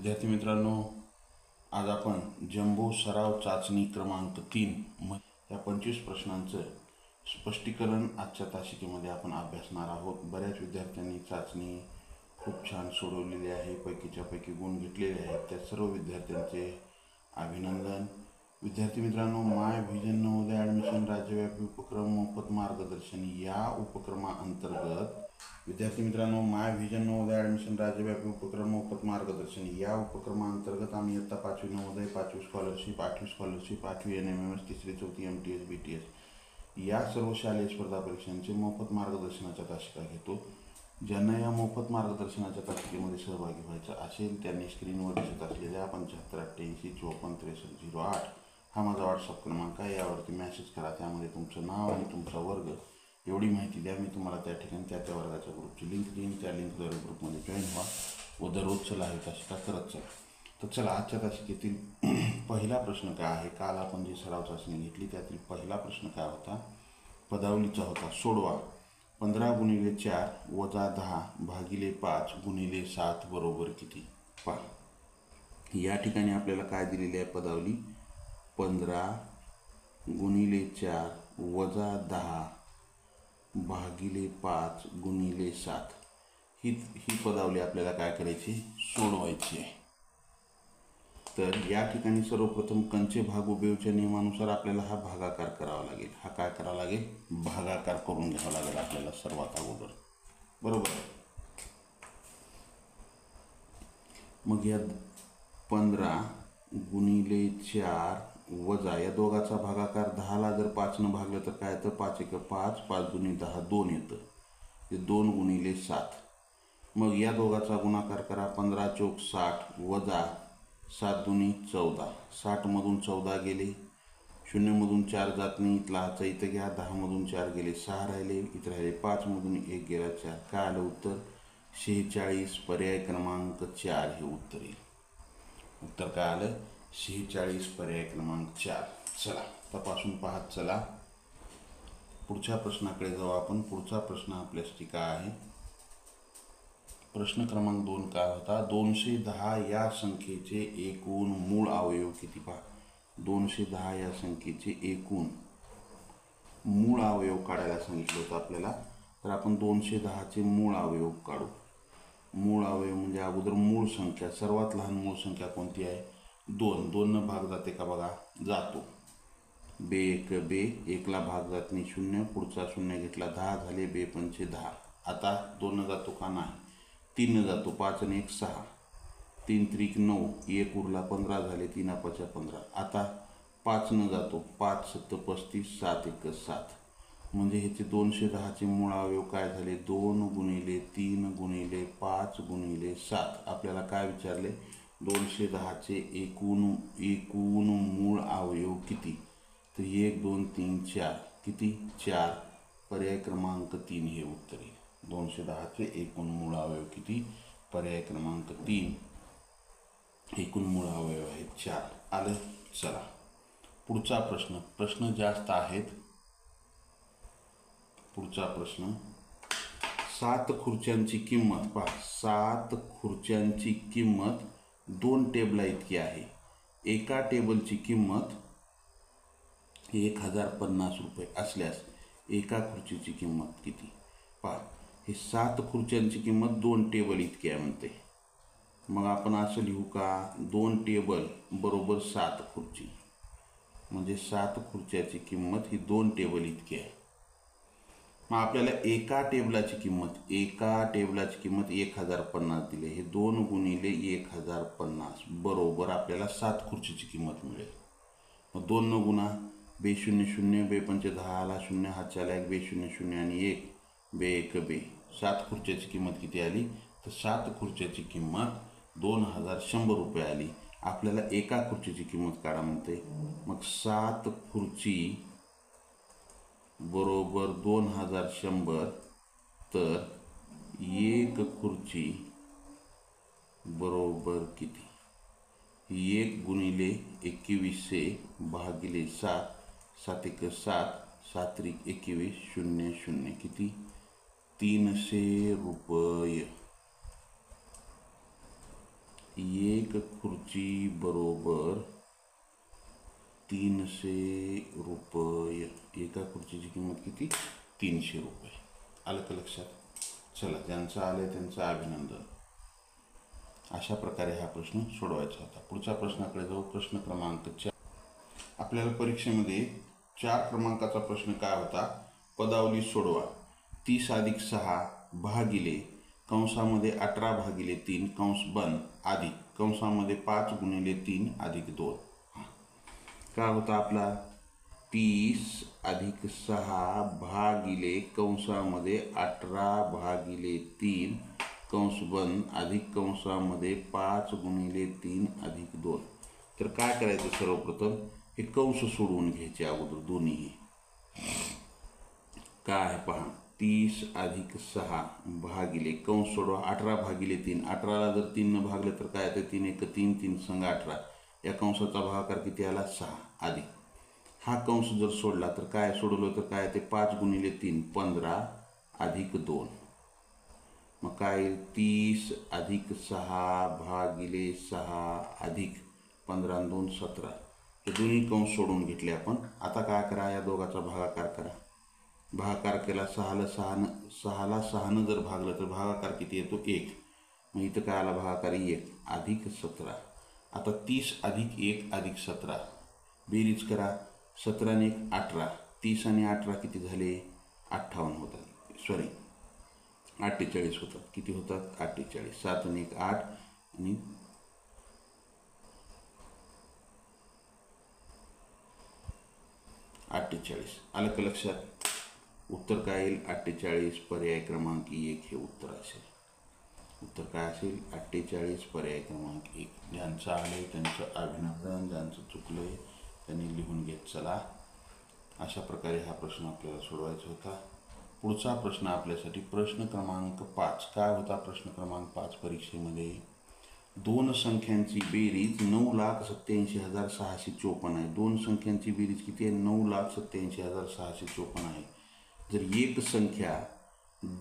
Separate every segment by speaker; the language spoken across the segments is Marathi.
Speaker 1: विद्यार्थी मित्रांनो, आज आपण जम्बो सराव चाचणी क्रमांक 3 या 25 प्रश्नांचं स्पष्टीकरण आजच्या तासिकेमध्ये आपण अभ्यासणार आहोत। बऱ्याच विद्यार्थ्यांनी चाचणी खूप छान सोडवलेली आहे, पैकीच्या पैकी गुण घेतलेले आहेत। त्या सर्व विद्यार्थ्यांचे अभिनंदन। विद्यार्थी मित्रांनो, माय व्हिजन नवोदय ॲडमिशन राज्यव्यापी उपक्रम मोफत मार्गदर्शन या उपक्रमाअंतर्गत विद्यार्थी मित्रांनो, माय व्हिजन नवोदय ॲडमिशन राज्यव्यापी उपक्रम मोफत मार्गदर्शन या उपक्रमाअंतर्गत आम्ही इयत्ता 5वी नवोदय, 5वी स्कॉलरशिप, 8वी स्कॉलरशिप, 8वी NMMS, 3री 4थी MTS BTS या सर्व शालेय स्पर्धा परीक्षांचे मोफत मार्गदर्शनाच्या तासिका घेतो। ज्यांना या मोफत मार्गदर्शनाच्या तासिकेमध्ये सहभागी व्हायचं असेल त्यांनी स्क्रीनवर दिसत असलेल्या 7588546308 हा माझा व्हॉट्सअप क्रमांक आहे। यावरती मेसेज करा, त्यामध्ये तुमचं नाव आणि तुमचा वर्ग एवढी माहिती द्या। मी तुम्हाला त्या ठिकाणी त्या वर्गाच्या ग्रुपची लिंक देईन। त्या लिंकद्वारे ग्रुपमध्ये जॉईन व्हा व दररोजचं लाईव्ह तासिका करत चला। तर चला, आजच्या तासिकेतील पहिला प्रश्न काय आहे? काल आपण जी सराव चाचणी घेतली त्यातील पहिला प्रश्न काय होता? पदावलीचा होता। सोडवा। 15 × 4 - 10 भागिले 5 × 7 बरोबर किती? पहा, या ठिकाणी आपल्याला काय दिलेली आहे पदावली? 15 × 4 - 10 भागिले 5 × 7 ही पदावली आपल्याला काय करायची? सोडवायची आहे। तर या ठिकाणी सर्वप्रथम कंचे भाग उभेच्या नियमानुसार आपल्याला हा भागाकार करावा लागेल। हा काय करावा लागेल? भागाकार करून घ्यावा लागेल आपल्याला सर्वात अगोदर, बरोबर आहे। मग या 15 × 4 वजा या दोघाचा भागाकार 10ला जर 5ने भागलं तर काय येतं? 5 × 5, 5 × 10 2 येतं। ते 2 × 7। मग या दोघाचा गुणाकार करा। 15 × 4 = 60 वजा 7 × 2 = 14। 60 मधून 14 गेले, 0 मधून 4 जात नाही, इथला हाचा इथं घ्या। 10 मधून 4 गेले, 6 राहिले, इथं राहिले 5 मधून 1 गेला 4। काय आलं उत्तर? 46। पर्याय क्रमांक 4 हे उत्तर येईल। उत्तर काय आलं? 46, पर्याय क्रमांक 4। चला तपासून पाहत चला, पुढच्या प्रश्नाकडे जाऊ आपण। पुढचा प्रश्न आपल्यासाठी काय आहे? प्रश्न क्रमांक 2 काय होता? 210 या संख्येचे एकूण मूळ अवयव किती? पहा, 210 या संख्येचे एकूण मूळ अवयव काढायला सांगितलं होतं आपल्याला। तर आपण 210चे मूळ अवयव काढू। मूळ अवयव म्हणजे अगोदर मूळ संख्या, सर्वात लहान मूळ संख्या कोणती आहे? 2। 2 न भाग जाते का? बघा, जातो। बे 1 बे, 1ला भाग जात नाही 0, पुढचा 0 घेतला 10 झाले, बे 5 10। आता 2 न जातो का? नाही। 3 न जातो, 5 आणि 1 6, 3 त्रिक 9, 1 उरला 15 झाले, 3 5 15। आता 5 न जातो, 5 7 35, 7 1 7। म्हणजे ह्याचे 210चे मूळ अवयव काय झाले? 2 × 3 × 5 × 7। आपल्याला काय विचारले? 210चे एकूण मूळ अवयव किती? तर 1 2 3 4 किती? 4। पर्याय क्रमांक 3 हे उत्तर येईल। 210चे एकूण मूळ अवयव किती? पर्याय क्रमांक 3, एकूण मूळ अवयव आहेत 4। आलं? चला पुढचा प्रश्न जास्त आहेत। पुढचा प्रश्न, 7 खुर्च्यांची किंमत। पहा, 7 खुर्च्यांची किंमत 2 टेबला इतकी आहे। एका टेबलची किंमत 1050 रुपये असल्यास एका खुर्चीची किंमत किती? पहा, हे 7 खुर्च्यांची किंमत 2 टेबल इतकी आहे म्हणते। मग आपण असं लिहू का? 2 टेबल बरोबर 7 खुर्ची, म्हणजे 7 खुर्च्याची किंमत ही 2 टेबल इतकी आहे। मग आपल्याला एका टेबलाची किंमत 1050 दिली। हे 2 × 1050 बरोबर आपल्याला 7 खुर्चीची किंमत मिळेल। मग 2 न गुणा, बे 0 0, बे 5 10 आला 0, हातच्या आला 1, बे 0 0 आणि 1, बे 1 बे। 7 खुर्च्याची किंमत किती आली? तर 7 खुर्च्याची किंमत 2100 रुपये आली। आपल्याला एका खुर्चीची किंमत काढा म्हणते। मग 7 खुर्ची बरोबर 2100, तर 1 खुर्ची बरोबर किती? 1 × 2100 भागिले 7, 7 1 7, 7 3 21 0 0 किती? 300 रुपये। एक खुर्ची बरोबर 300 रुपये. एका खुर्चीची किंमत किती? 300 रुपये. आलं का लक्षात? चला, ज्यांचं आलं त्यांचं अभिनंदन. अशा प्रकारे हा प्रश्न सोडवायचा होता. पुढच्या प्रश्नाकडे जाऊ. प्रश्न क्रमांक 4. आपल्याला परीक्षेमध्ये 4 क्रमांकाचा प्रश्न काय होता? पदावली सोडवा. 30 अधिक 6 भागिले कंसामध्ये 18 भागिले 3 कंस बंद अधिक कंसामध्ये 5 गुणिले 3 अधिक 2. काय होता आपला? 30 अधिक 6 भागिले कंसामध्ये 18 भागिले 3 कंस बंद अधिक कंसामध्ये 5 गुणिले 3 अधिक 2. तर काय करायचं? सर्वप्रथम हे कंस सोडवून घ्यायचे अगोदर दोन्ही. काय पहा, 30 अधिक 6 भागिले कंस सोडवा 18 भागिले 3. 18ला जर 3 न भागलं तर काय येतं? 3 1 3, 3 संग 18. या कंसाचा भागाकार किती आला? 6 अधिक हा कंस जर सोडला तर काय सोडवलं तर काय ते 5 गुणिले 3 15 अधिक 2. मग काय? 30 अधिक 6 भागिले 6 अधिक 15 आणि 2 17. हे दोन्ही कंस सोडून घेतले आपण. आता काय करा? या दोघाचा भागाकार करा. भागाकार केला 6ला 6नं जर भागलं तर भागाकार किती येतो? 1. मग इथं काय आला? भागाकार 1 अधिक 17. आता 30 अधिक 1 अधिक 17 बेरीज करा. 17 ने 1 18. 30 आणि 18 किती झाले? 58 होतात. सॉरी 48 होतात. किती होतात? 48. 7 आणि 1 8 आणि 48. आलं का लक्षात? उत्तर काय येईल? 48. पर्याय क्रमांक 1 हे उत्तर असेल. उत्तर काय असेल? 48 पर्याय क्रमांक 1. ज्यांचं आले त्यांचं अभिनंदन. ज्यांचं चुकलंय त्यांनी लिहून घेत चला. अशा प्रकारे हा प्रश्न आपल्याला सोडवायचा होता. पुढचा प्रश्न आपल्यासाठी प्रश्न क्रमांक 5. काय होता प्रश्न क्रमांक 5 परीक्षेमध्ये? दोन संख्यांची बेरीज 9,87,654 आहे. दोन संख्यांची बेरीज किती आहे? 9,87,654 आहे. जर एक संख्या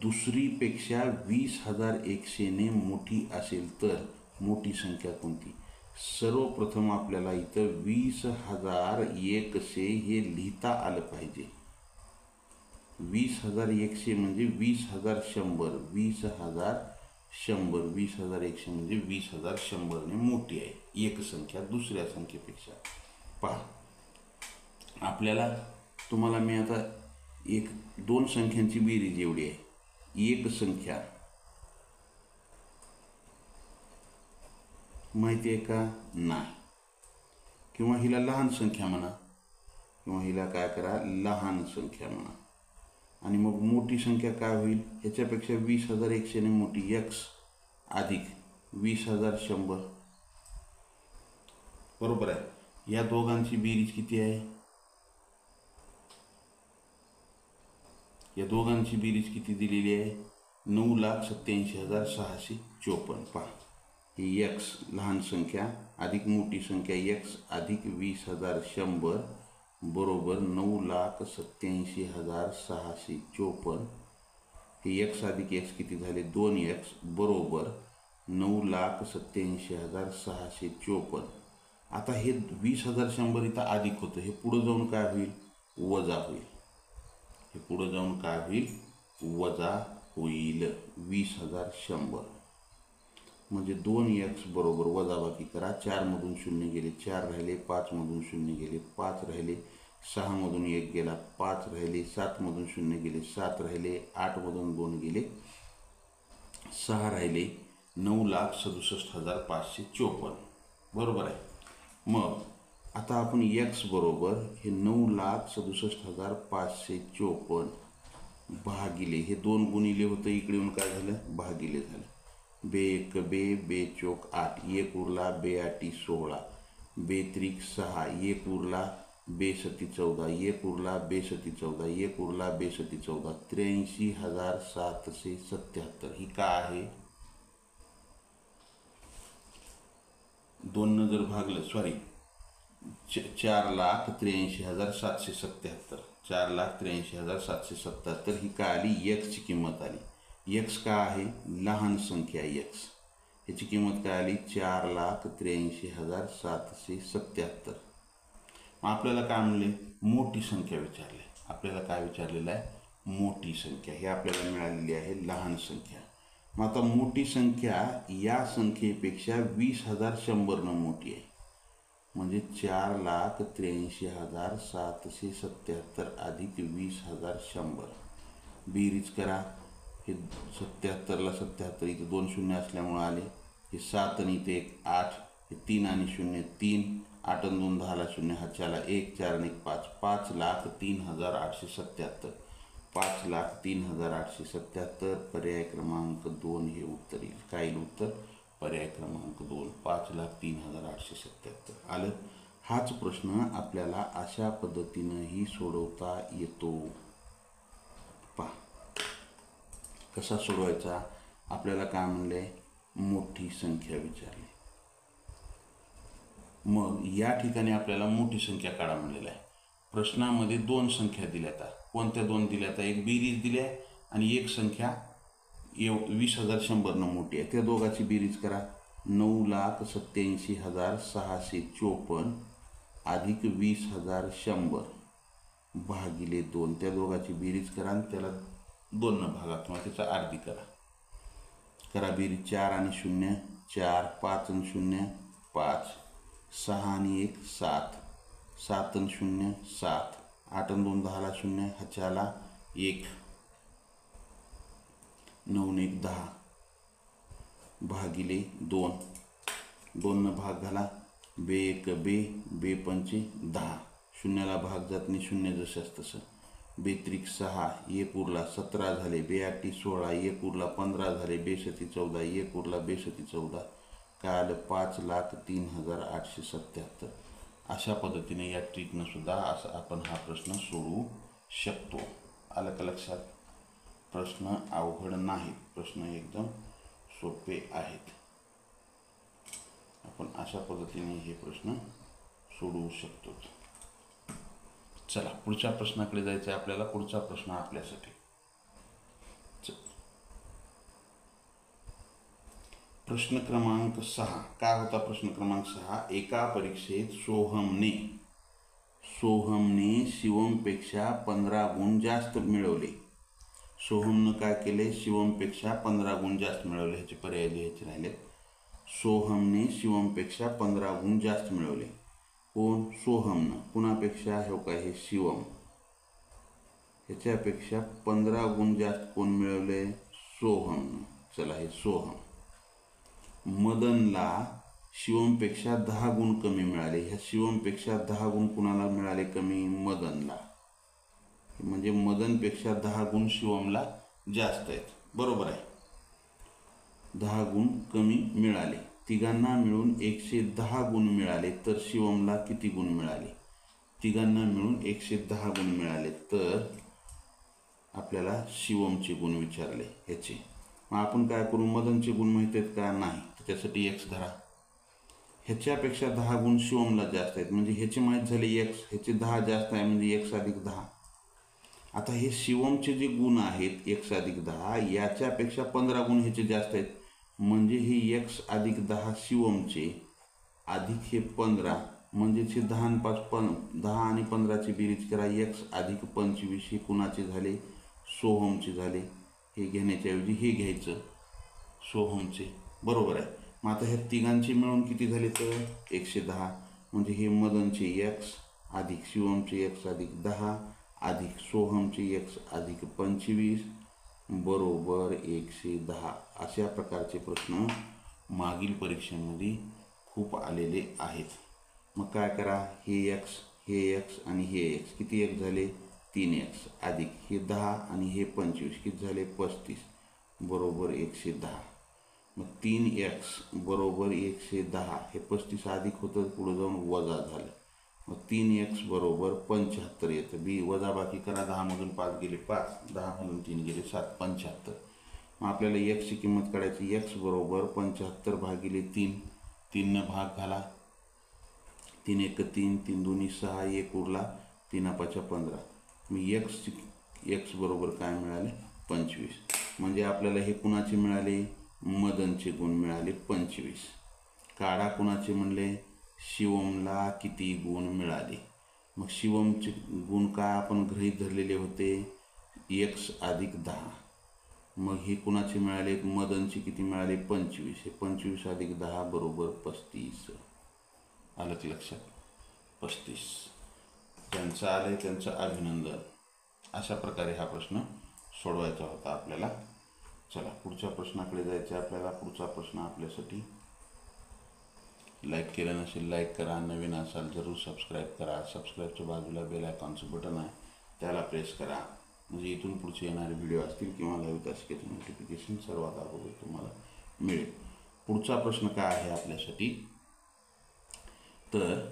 Speaker 1: दुसरीपेक्षा 20,100 ने मोठी असेल तर मोठी संख्या कोणती? सर्वप्रथम आपल्याला इथं 20,100 हे लिहिता आलं पाहिजे. 20,100 म्हणजे 20,100. 20,100 20,100 म्हणजे 20,100 ने मोठी आहे एक संख्या दुसऱ्या संख्येपेक्षा. पहा, आपल्याला तुम्हाला मी आता दोन संख्यांची बेरीज एवढी आहे. एक संख्या माहिती आहे का? नाही. किंवा हिला लहान संख्या म्हणा, किंवा हिला काय करा? लहान संख्या म्हणा. आणि मग मोठी संख्या काय होईल? ह्याच्यापेक्षा 20,100 ने मोठी x अधिक 20,100. बरोबर आहे. या दोघांची बेरीज किती आहे? या दोघांची बेरीज किती दिलेली आहे? 9,87,654. पहा, ही x लहान संख्या अधिक मोठी संख्या x अधिक 20,100 बरोबर 9,87,654. हे x अधिक x किती झाले? 2x बरोबर 9,87,654. आता हे 20,100 इथं अधिक होतं. हे पुढं जाऊन काय होईल? वजा होईल. हे पुढं जाऊन काय होईल? वजा होईल. 20,100 म्हणजे 2x बरोबर वजाबाकी करा. 4 मधून 0 गेले, 4 राहिले. 5 मधून 0 गेले, 5 राहिले. 6 मधून 1 गेला, 5 राहिले. 7 मधून 0 गेले, 7 राहिले. 8 मधून 2 गेले, 6 राहिले. 9,67,554. बरोबर आहे. मग आता आपण x बरोबर हे 9,67,554 भागिले हे 2 गुणिले होतं, इकडे येऊन काय झालं? भागिले झालं. बे 1 बे, बे चोक 8, 1 उरला, बे 8 16, बे त्रिक 6, 1 उरला, बे 7 14, 1 उरला, बे 7 14, 1 उरला, बे 7 14. 83,777. ही काय आहे? 2 न जर भागलं, सॉरी 4,83,777. 4,83,777 ही काय आली? x ची किंमत आली. x काय आहे? लहान संख्या x. ह्याची किंमत काय आली 4,83,777. आपल्याला काय म्हणले मोठी संख्या विचारली. आपल्याला काय विचारलेलं आहे मोठी संख्या. हे आपल्याला मिळालेली आहे लहान संख्या. मग आता मोठी संख्या या संख्येपेक्षा 20,100 मोठी आहे. म्हणजे 4,83,777 अधिक 20,100. बेरीज करा. हे 77ला 77 इथे 2 शून्य असल्यामुळे आले. हे 7 आणि इथे 1 8. हे 3 आणि 0 3. 8 आणि 2 10ला 0 हातच्याला 1 4 आणि 1 5. 5,03,877. 5,03,877. पर्याय क्रमांक 2 हे उत्तर येईल. काय येईल उत्तर पर्याय क्रमांक 2 5,03,877 आलं. हाच प्रश्न आपल्याला अशा पद्धतीनंही सोडवता येतो. पहा कसा सोडवायचा. आपल्याला काय म्हणले मोठी संख्या विचारली. मग या ठिकाणी आपल्याला मोठी संख्या काढा म्हणलेला आहे. प्रश्नामध्ये 2 संख्या दिल्यात. कोणत्या 2 दिल्यात. एक बेरीज दिली आहे आणि एक संख्या 20,100 मोठी आहे. त्या दोघांची बेरीज करा. 9,87,654 अधिक 20,100 भागिले 2. त्या दोघांची बेरीज करा आणि त्याला 2 भागा किंवा त्याचा अर्धी करा बेरीज. 4 आणि 0 4. 5 आणि 0 5. 6 आणि 1 7. 7 आणि 0 7. 8 आणि 2 10ला 0 हातच्याला 1. 9 आणि 1 10 भागिले 2. 2 भाग झाला. बे 1 बे 5 10. शून्याला भाग जात नाही. 0 जसंच तसं. 2 6. 1 उरला 17 झाले. 2 8 16. 1 उरला 15 झाले. 2 7 14. 1 उरला 2 7 14. काय आलं 5,03,877. अशा पद्धतीने या ट्रिकनं सुद्धा असं आपण हा प्रश्न सोडवू शकतो. आलं का लक्षात. प्रश्न अवघड नाहीत. प्रश्न एकदम सोपे आहेत. आपण अशा पद्धतीने हे प्रश्न सोडवू शकतो. चला पुढच्या प्रश्नाकडे जायचं आहे आपल्याला. पुढचा प्रश्न आपल्यासाठी प्रश्न क्रमांक 6. काय होता प्रश्न क्रमांक 6. एका परीक्षेत सोहमने शिवमपेक्षा 15 गुण जास्त मिळवले. सोहमनं काय केले शिवमपेक्षा 15 गुण जास्त मिळवले. ह्याचे पर्याय लिहायचे राहिले. सोहमने शिवमपेक्षा 15 गुण जास्त मिळवले. कोण सोहमनं. कुणापेक्षा हो काय हे शिवम. ह्याच्यापेक्षा 15 गुण जास्त कोण मिळवले सोहमनं. चला हे सोहम. मदनला शिवमपेक्षा 10 गुण कमी मिळाले. ह्या शिवमपेक्षा 10 गुण कुणाला मिळाले कमी मदनला. म्हणजे मदनपेक्षा 10 गुण शिवमला जास्त आहेत. बरोबर आहे. 10 गुण कमी मिळाले. तिघांना मिळून 110 गुण मिळाले तर शिवमला किती गुण मिळाले. तिघांना मिळून 110 गुण मिळाले तर आपल्याला शिवमचे गुण विचारले ह्याचे. मग आपण काय करू. मदनचे गुण माहिती आहेत का नाही. त्याच्यासाठी x धरा. ह्याच्यापेक्षा 10 गुण शिवमला जास्त आहेत म्हणजे ह्याचे माहीत झाले x. ह्याचे 10 जास्त आहे म्हणजे x अधिक 10. आता हे शिवमचे जे गुण आहेत x अधिक 10 याच्यापेक्षा 15 गुण ह्याचे जास्त आहेत म्हणजे हे x अधिक 10 शिवमचे अधिक हे 15 म्हणजेच हे 10 आणि 5 10 आणि 15ची बेरीज करा. x अधिक 25 हे कुणाचे झाले सोहमचे झाले. हे घेण्याच्याऐवजी हे घ्यायचं सोहमचे. बरोबर आहे. मग आता ह्या तिघांचे मिळून किती झाले तर 110 म्हणजे हे मदनचे x अधिक शिवमचे x अधिक 10 अधिक सोहमचे x अधिक 25 बरोबर 110. अशा प्रकारचे प्रश्न मागील परीक्षेमध्ये खूप आलेले आहेत. मग काय करा. हे x आणि हे x किती x झाले 3x अधिक हे 10 आणि हे 25 किती झाले 35 बरोबर 110. मग 3x बरोबर 110 हे 35 अधिक होतं पुढे जाऊन वजा झालं. मग 3x बरोबर 75 येतं. वजा बाकी करा. 10 मधून 5 गेले 5. 10 मधून 3 गेले 7 75. मग आपल्याला x ची किंमत काढायची. x बरोबर 75 भागिले 3. 3 भाग झाला. 3 1 3 3 2 6 1 उरला 3 5 15. मग x बरोबर काय मिळाले 25. म्हणजे आपल्याला हे कुणाचे मिळाले मदनचे गुण मिळाले 25. काढा कुणाचे म्हणले? शिवमला किती गुण मिळाले? मग शिवमचे गुण काय आपण गृहीत धरलेले होते? x अधिक 10. मग हे कुणाचे मिळाले? मदनचे किती मिळाले? 25. हे 25 अधिक 10 बरोबर 35. आलं की लक्षात? 35. ज्यांचं आलंय त्यांचं अभिनंदन. अशा प्रकारे हा प्रश्न सोडवायचा होता आपल्याला. चला पुढच्या प्रश्नाकडे जायचं आपल्याला. पुढचा प्रश्न आपल्यासाठी, लाईक केलं नसेल लाईक करा, नवीन असाल जरूर सबस्क्राईब करा. सबस्क्राईबच्या बाजूला बेल आयकॉनचं बटन आहे, त्याला प्रेस करा, म्हणजे इथून पुढचे येणारे व्हिडिओ असतील किंवा लाईव्ह तासिकेचं नोटिफिकेशन सर्वात अगोदर तुम्हाला मिळेल. पुढचा प्रश्न काय आहे आपल्यासाठी? तर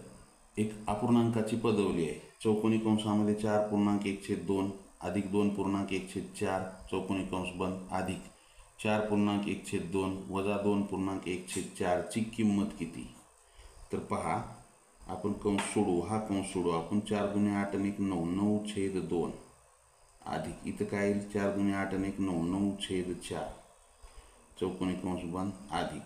Speaker 1: एक अपूर्णांकाची पदवली आहे. चौकोनी कंसामध्ये 4.1/2 अधिक 2.1/4 चौकोनी कंस बंद अधिक 4.1/2 वजा 2.1/4 ची किंमत किती? तर पहा, आपण कंस सोडू. हा कंस सोडू आपण. 4 दुने 8 आणि 1 9, 9/2 अधिक इथं काय येईल? 4 दुने 8 आणि 1 9, 9/4 चौकोनी कंस बंद अधिक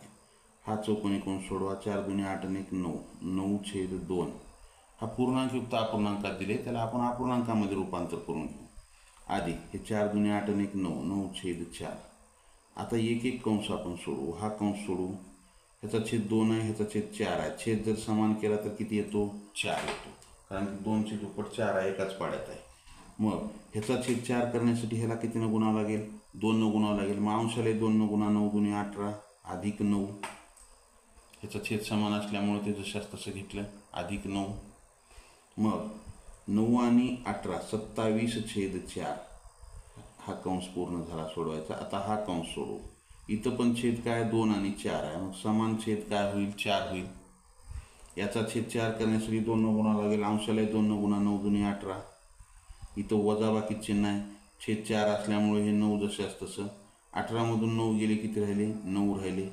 Speaker 1: हा चौकोनी कंस सोडवा. 4 दुने 8 आणि 1 9, 9/2. हा पूर्णांकयुक्त अपूर्णांकात दिले, त्याला आपण अपूर्णांकामध्ये रूपांतर करून घेऊ. अधिक हे 4 दुने 8 आणि 1 9, 9/4. आता एक एक कंस आपण सोडू. हा कंस सोडू. ह्याचा छेद 2 आहे, ह्याचा छेद 4 आहे. छेद जर समान केला तर किती येतो? 4 येतो, कारण की 2ची दुप्पट 4 आहे, एकाच पाड्यात आहे. मग ह्याचा छेद 4 करण्यासाठी ह्याला कितीनं गुणावं लागेल? 2 गुणावं लागेल. मग अंशाला 2 गुणा 9 दुने 18 अधिक 9. ह्याचा छेद समान असल्यामुळे ते जशास तसं घेतलं, अधिक 9. मग 9 आणि 18 27/4. हा कंस पूर्ण झाला सोडवायचा. आता हा कंस सोडू. इथं पण छेद काय? 2 आणि 4 आहे. मग समान छेद काय होईल? 4 होईल. याचा छेद 4 करण्यासाठी 2 गुणावं लागेल. अंशाला 2 गुणा 9 दुने 18. इथं वजाबाकी चिन्ह आहे. छेद 4 असल्यामुळे हे 9 जशास तसं. 18मधून 9 गेले, किती राहिले? 9 राहिले.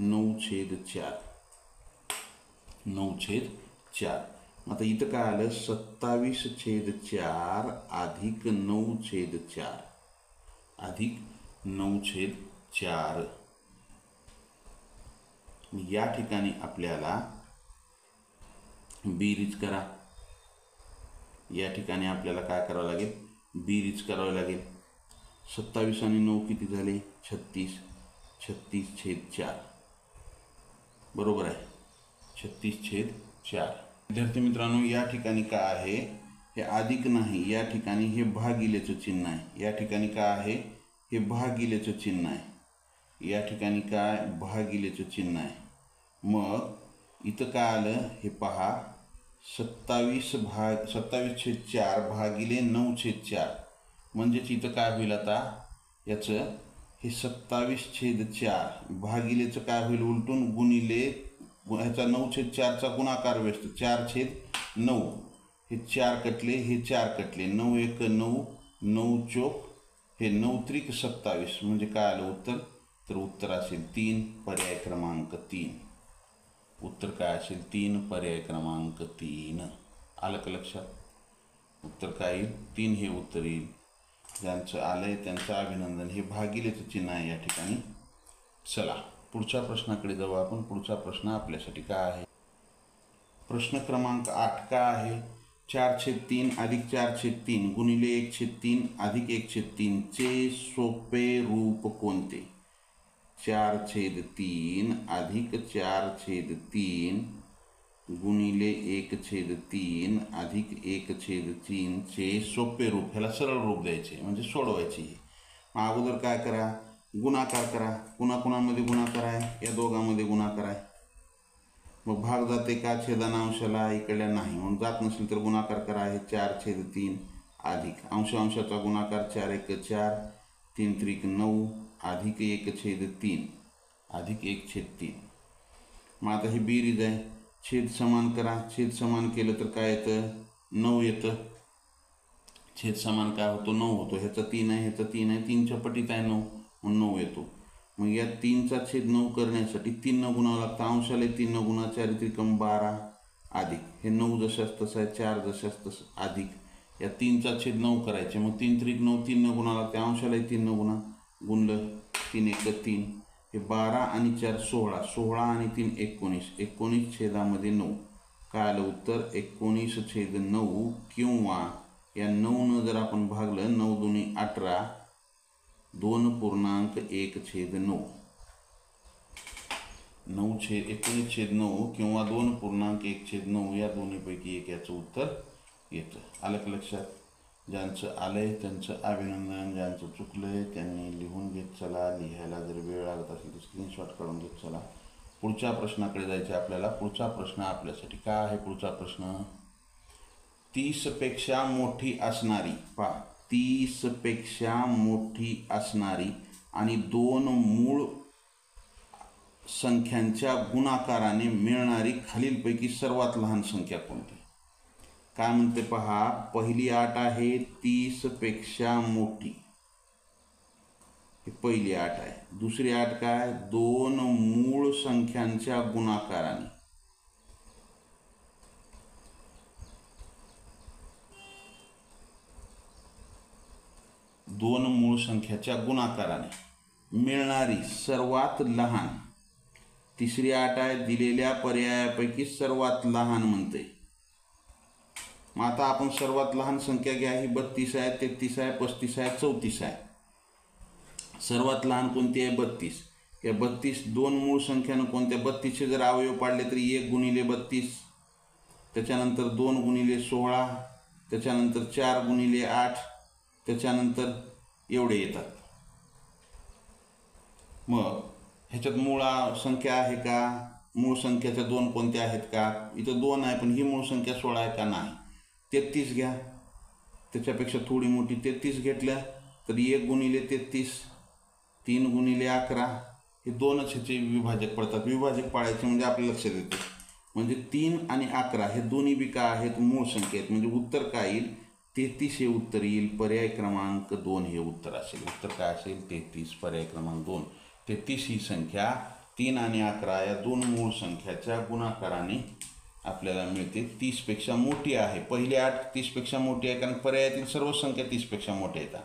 Speaker 1: 9/4. 9/4. आता इथं काय आलं? 27/4 अधिक 9/4 अधिक 9/4. या ठिकाणी आपल्याला बेरीज करा. या ठिकाणी आपल्याला काय करावं लागेल? बेरीज करावी लागेल. 27 आणि 9 किती झाले? 36. 36/4 बरोबर आहे. 36/4. विद्यार्थी मित्रांनो, या ठिकाणी काय आहे? हे अधिक नाही, या ठिकाणी हे भागिलेचं चिन्ह आहे. या ठिकाणी काय आहे? हे भागिलेचं चिन्ह आहे. या ठिकाणी काय? भागिलेचं चिन्ह आहे. मग इथं काय आलं? हे पहा, 27/4 भागिले 9/4. म्हणजेच इथं काय होईल आता? याचं हे 27/4 भागिलेचं काय होईल? उलटून गुणिले ह्याचा 9/4चा गुणाकार व्यस्त 4/9. हे 4 कटले, हे 4 कटले. 9 1 9, 9 चोक हे 9 त्रिक 27. म्हणजे काय आलं उत्तर? तर उत्तर असेल 3, पर्याय क्रमांक 3. उत्तर काय असेल? 3, पर्याय क्रमांक 3. आलं का लक्षात? उत्तर काय येईल? 3 हे उत्तर येईल. ज्यांचं आलंय त्यांचं अभिनंदन. हे भागिलेचं चिन्ह आहे या ठिकाणी. चला पुढच्या प्रश्नाकडे जाऊ आपण. पुढचा प्रश्न आपल्यासाठी काय आहे? प्रश्न क्रमांक 8 काय आहे? 4/3 अधिक 4/3 गुणिले 1/3 अधिक 1/3 चे सोपे रूप कोणते? 4/3 अधिक 4/3 गुणिले 1/3 अधिक 1/3 चे सोपे रूप. ह्याला सरळ रूप द्यायचे म्हणजे सोडवायचे. मग अगोदर काय करा? गुणाकार करा. कुणाकुणामध्ये गुणाकार आहे? या दोघांमध्ये गुणाकार आहे. मग भाग जाते का छेदांशाला? इकडल्या नाही. मग जात नसेल तर गुणाकार करा. हे 4/3 अधिक अंशाचा गुणाकार 4 1 4, 3 त्रिक 9 अधिक 1/3 अधिक 1/3. मग आता ही बेरीज आहे. छेद समान करा. छेद समान केलं तर काय येतं? 9 येतं. छेद समान काय होतो? 9 होतो. ह्याचा 3 आहे, ह्याचा 3 आहे. 3च्या पटीत आहे 9, मग 9 येतो. मग या 3चा छेद 9 करण्यासाठी 3 न गुणावं लागतं. अंशाला 3 न गुणा 4 त्रिकम 12 अधिक हे 9 जशास तसं आहे, 4 जशास तसं अधिक या 3चा छेद 9 करायचे. मग 3 त्रिक 9, 3 न गुणावं लागते. अंशाला 3 न गुणा गुणलं 3 1 3. हे 12 आणि 4 16, 16 आणि 3 19, 19 छेदामध्ये 9. काय आलं उत्तर 19/9 किंवा या 9 जर आपण भागलं 9 दुनी 18, 2.1/9. 19/9 किंवा 2.1/9 या दोन्हीपैकी एक याचं उत्तर येतं. आलं का लक्षात? ज्यांचं आलंय त्यांचं अभिनंदन, ज्यांचं चुकलंय त्यांनी लिहून घेत चला. लिहायला जर वेळ लागत असेल तर स्क्रीनशॉट काढून घेत चला. पुढच्या प्रश्नाकडे जायचं आपल्याला. पुढचा प्रश्न आपल्यासाठी काय आहे? पुढचा प्रश्न 30 पेक्षा मोठी असणारी 30 पेक्षा मोठी असणारी आणि 2 मूळ संख्यांच्या गुणाकाराने मिळणारी खालीलपैकी सर्वात लहान संख्या कोणती? काय म्हणते पहा. पहिली अट आहे 30 पेक्षा मोठी, ही पहिली अट आहे. दुसरी अट काय? 2 मूळ संख्यांच्या गुणाकाराने. दोन मूळ संख्याच्या गुणाकाराने मिळणारी सर्वात लहान. तिसरी अट आहे दिलेल्या पर्यायापैकी सर्वात लहान म्हणते. मग आता आपण सर्वात लहान संख्या घ्या. ही 32 आहे, 33 आहे, 35 आहे, 34 आहे. सर्वात लहान कोणती आहे? 32. या 32 दोन मूळ संख्यानं कोणत्या? 32चे जर अवयव पाडले तरी 1 गुणिले 32, त्याच्यानंतर 2 गुणिले 16, त्याच्यानंतर 4 गुणिले 8, त्याच्यानंतर एवढे येतात. मग ह्याच्यात मूळ संख्या आहे का? मूळ संख्याच्या 2 कोणत्या आहेत का? इथं 2 आहे, पण ही मूळ संख्या 16 आहे का? नाही. 33 घ्या, त्याच्यापेक्षा थोडी मोठी 33 घेतल्या तर 1 गुणिले 33, 3 गुणिले 11, हे 2च ह्याचे विभाजक पडतात. विभाजक पाडायचे म्हणजे आपल्या लक्षात येते. म्हणजे 3 आणि 11 हे दोन्ही बी काय आहेत? मूळ संख्या आहेत. म्हणजे उत्तर काय येईल? 33 हे उत्तर येईल. पर्याय क्रमांक 2 हे उत्तर असेल. उत्तर काय असेल? 33, पर्याय क्रमांक 2. 33 ही संख्या 3 आणि 11 या दोन मूळ संख्याच्या गुणाकाराने आपल्याला मिळते. 30 पेक्षा मोठी आहे. पहिली अट 30 पेक्षा मोठी आहे, कारण पर्यायातील सर्व संख्या 30 पेक्षा मोठ्या येतात.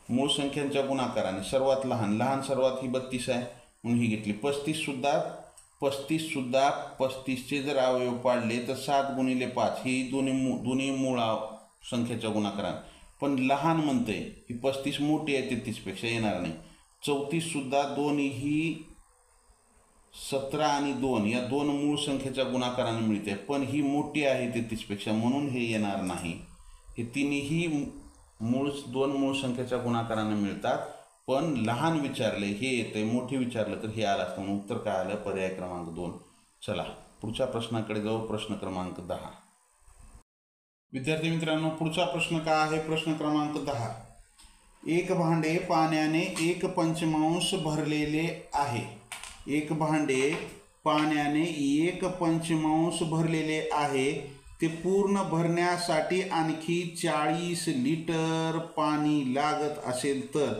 Speaker 1: मूळ संख्यांच्या गुणाकाराने सर्वात लहान, सर्वात ही 32 आहे म्हणून ही घेतली. 35 सुद्धा 35चे जर अवयव पाडले तर 7 गुणिले 5 ही दोन्ही मूळ संख्येच्या गुणाकाराने. पण लहान म्हणते ही 35 मोठी आहे, 33 पेक्षा येणार नाही. 34 सुद्धा दोन्ही 17 आणि 2 या दोन मूळ संख्येच्या गुणाकाराने मिळते, पण ही मोठी आहे 33 पेक्षा म्हणून हे येणार नाही. हे तिन्ही दोन मूळ संख्येच्या गुणाकाराने मिळतात, पण लहान विचारले हे येते, मोठी विचारलं तर हे आलं असतं. म्हणून उत्तर काय आलं? पर्याय क्रमांक 2. चला पुढच्या प्रश्नाकडे जाऊ. प्रश्न क्रमांक 10. विद्यार्थी मित्रांनो, पुढचा प्रश्न काय आहे? प्रश्न क्रमांक 10. एक भांडे पाण्याने 1/5 भरलेले आहे. एक भांडे पाण्याने 1/5 भरलेले आहे. ते पूर्ण भरण्यासाठी आणखी 40 लिटर पाणी लागत असेल तर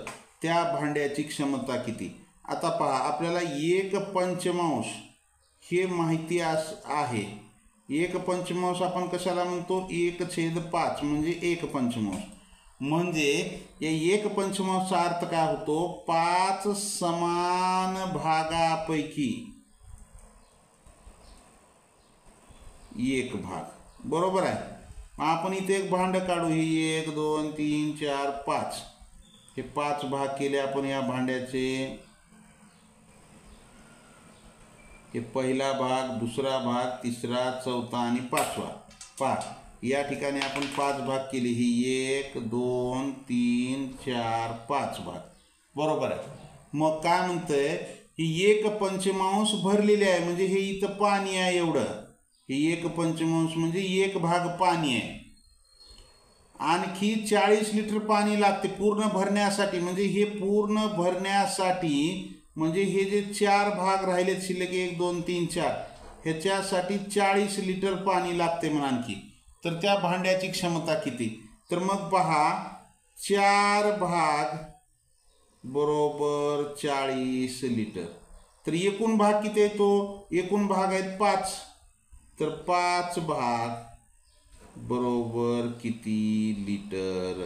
Speaker 1: त्या भांड्याची क्षमता किती? आता पहा, आपल्याला 1/5 हे माहिती आहे. 1/5 आपण कशाला म्हणतो? 1/5 म्हणजे 1/5. म्हणजे या 1/5चा अर्थ काय होतो? 5 समान भागापैकी 1 भाग. बरोबर आहे. आपण इथे एक भांड काढू. ही 1 2 3 4 5 हे 5 भाग केले आपण या भांड्याचे. हे पहिला भाग, दुसरा भाग, तिसरा, चौथा आणि 5वा. पहा, या ठिकाणी आपण 5 भाग केले. ही 1 2 3 4 5 भाग. बरोबर आहे. मग काय म्हणतंय? ही 1/5 भरलेली आहे, म्हणजे हे इथं पाणी आहे एवढं. हे 1/5 म्हणजे 1 भाग पाणी आहे. आणखी 40 लिटर पाणी लागते पूर्ण भरण्यासाठी. म्हणजे हे पूर्ण भरण्यासाठी, म्हणजे हे जे 4 भाग राहिलेत शिल्लक 1 2 3 4 ह्याच्यासाठी 40 लिटर पाणी लागते म्हणून आणखी. तर त्या भांड्याची क्षमता किती? तर मग पहा, 4 भाग बरोबर 40 लिटर. तर एकूण भाग किती येतो? एकूण भाग आहेत 5. तर 5 भाग बरोबर किती लिटर?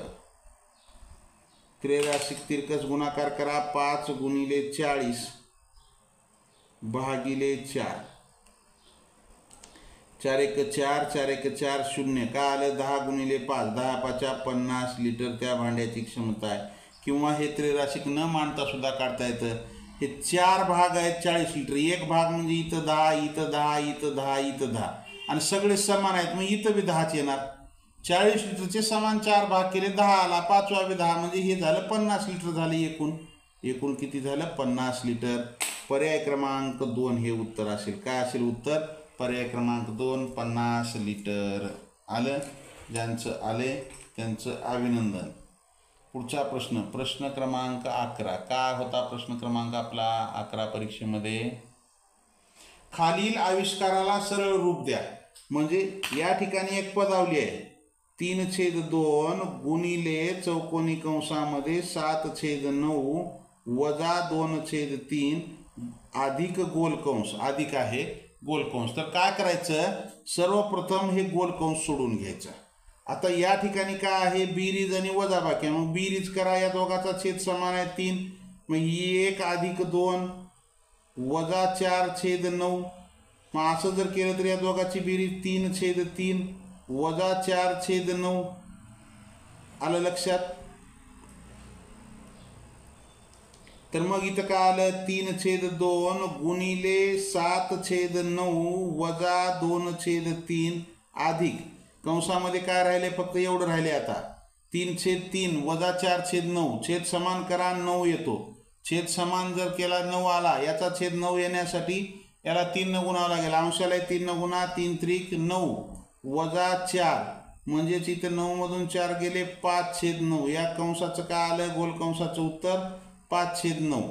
Speaker 1: त्रैराशिक तिरकस गुणाकार करा. 5 गुणिले 40 भागिले 4. 4 एक 4, 4 एक 4 0. काय आलं? 10 गुणिले 5, 10 पाचा 50 लिटर त्या भांड्याची क्षमता आहे. किंवा हे त्रैराशिक न मांडता सुद्धा काढता येतं. हे 4 भाग आहेत 40 लिटर. एक भाग म्हणजे इथं 10, इथं 10, इथं 10, इथं 10 आणि सगळे समान आहेत. मग इथं बी 10च येणार. 40 लिटरचे समान 4 भाग केले 10 आला. 5वा बी 10 म्हणजे हे झालं 50 लिटर झालं. एकूण किती झालं? 50 लिटर. पर्याय क्रमांक 2 हे उत्तर असेल. काय असेल उत्तर? पर्याय क्रमांक 2 50 लिटर. आलं? ज्यांचं आले त्यांचं अभिनंदन. पुढचा प्रश्न क्रमांक 11. काय होता प्रश्न क्रमांक आपला 11 परीक्षेमध्ये? खालील आविष्काराला सरळ रूप द्या. म्हणजे या ठिकाणी एक पदावली आहे. 3/2 गुणिले चौकोनी कंसामध्ये 7/9 वजा 2/3 अधिक गोल कंस. अधिक आहे गोल कंस. तर काय करायचं? सर्वप्रथम हे गोल कंस सोडून घ्यायचा. आता या ठिकाणी काय आहे? बेरीज आणि वजाबाकी. मग बेरीज करा. या दोघाचा छेद समान आहे 3. मग 1 अधिक 2 वजा 4/9. मग असं जर केलं तर या दोघाची बेरीज 3/3 वजा 4/9. आलं लक्षात? तर मग इथं काय आलं? 3/2 गुणिले 7/9 वजा 2/3 अधिक कंसामध्ये काय राहिले? फक्त एवढं राहिले. आता 3/3 वजा 4/9. छेद समान करा. 9 येतो. छेद समान जर केला 9 आला. याचा छेद 9 येण्यासाठी याला 3 न गुणावं लागेल. अंशाला 3 न गुणा. 3 त्रिक 9 वजा 4 म्हणजेच इथे 9 मधून 4 गेले 5/9. या कंसाचं काय आलं? गोल कंसाचं उत्तर 5/9.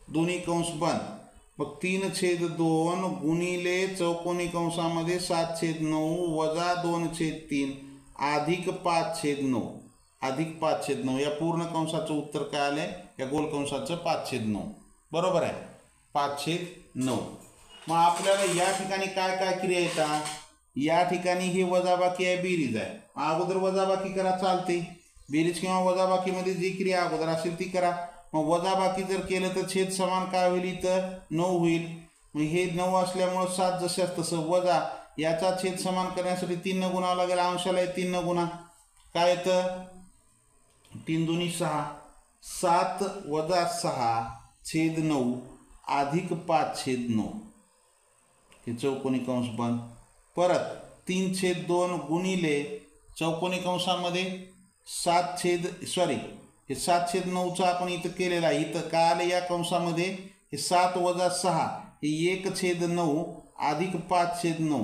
Speaker 1: दोन्ही कंस बंद. मग 3/2 गुणिले चौकोनी कंसामध्ये 7/9 वजा 2/3 अधिक 5/9. अधिक 5/9 या पूर्ण कंसाचं उत्तर काय आले? या गोल कंसाचं 5/9. बरोबर आहे. 5/9. मग आपल्याला या ठिकाणी काय काय क्रिया येतात? या ठिकाणी ही वजाबाकी आहे, बेरीज आहे. अगोदर वजाबाकी करा चालते. बेरीज किंवा वजाबाकीमध्ये जी क्रिया अगोदर असेल ती करा. मग वजाबाकी जर केलं तर छेद समान काय होईल? इथं 9 होईल. मग हे 9 असल्यामुळं 7 जशाच तसं वजा. याचा छेद समान करण्यासाठी 3 न गुणावं लागेल. अंशाला 3 न गुणा. काय येतं? 3 दुनी 6. 7 वजा 6/9 अधिक 5/9. हे चौकोनी कंस बंद. परत 3/2 गुणिले चौकोनी कंसामध्ये 7/9चा आपण इथं केलेला आहे. इथं काय आलं? या कंसामध्ये हे 7 वजा 6 हे 1/9 अधिक 5/9.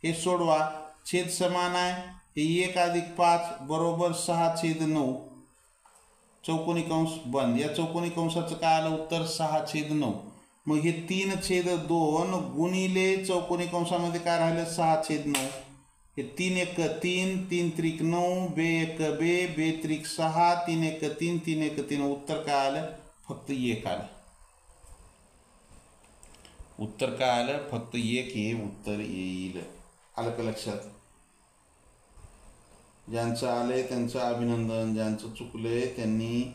Speaker 1: हे सोडवा. छेद समान आहे. हे 1 अधिक 5 बरोबर 6/9. चौकोनी कंस बंद. या चौकोनी कंसाचं काय आलं उत्तर? 6/9. मग हे 3/2 गुणिले चौकोनी कंसामध्ये काय राहिलं? 6/9. हे 3 एक 3, 3 त्रिक 9, बे एक बे, बे त्रिक 6, 3 एक 3, 3 एक 3. उत्तर काय आलं? फक्त 1 आलं. उत्तर काय आलं? फक्त 1 हे उत्तर येईल. आलं का लक्षात? ज्यांचं आलंय त्यांचं अभिनंदन. ज्यांचं चुकलंय त्यांनी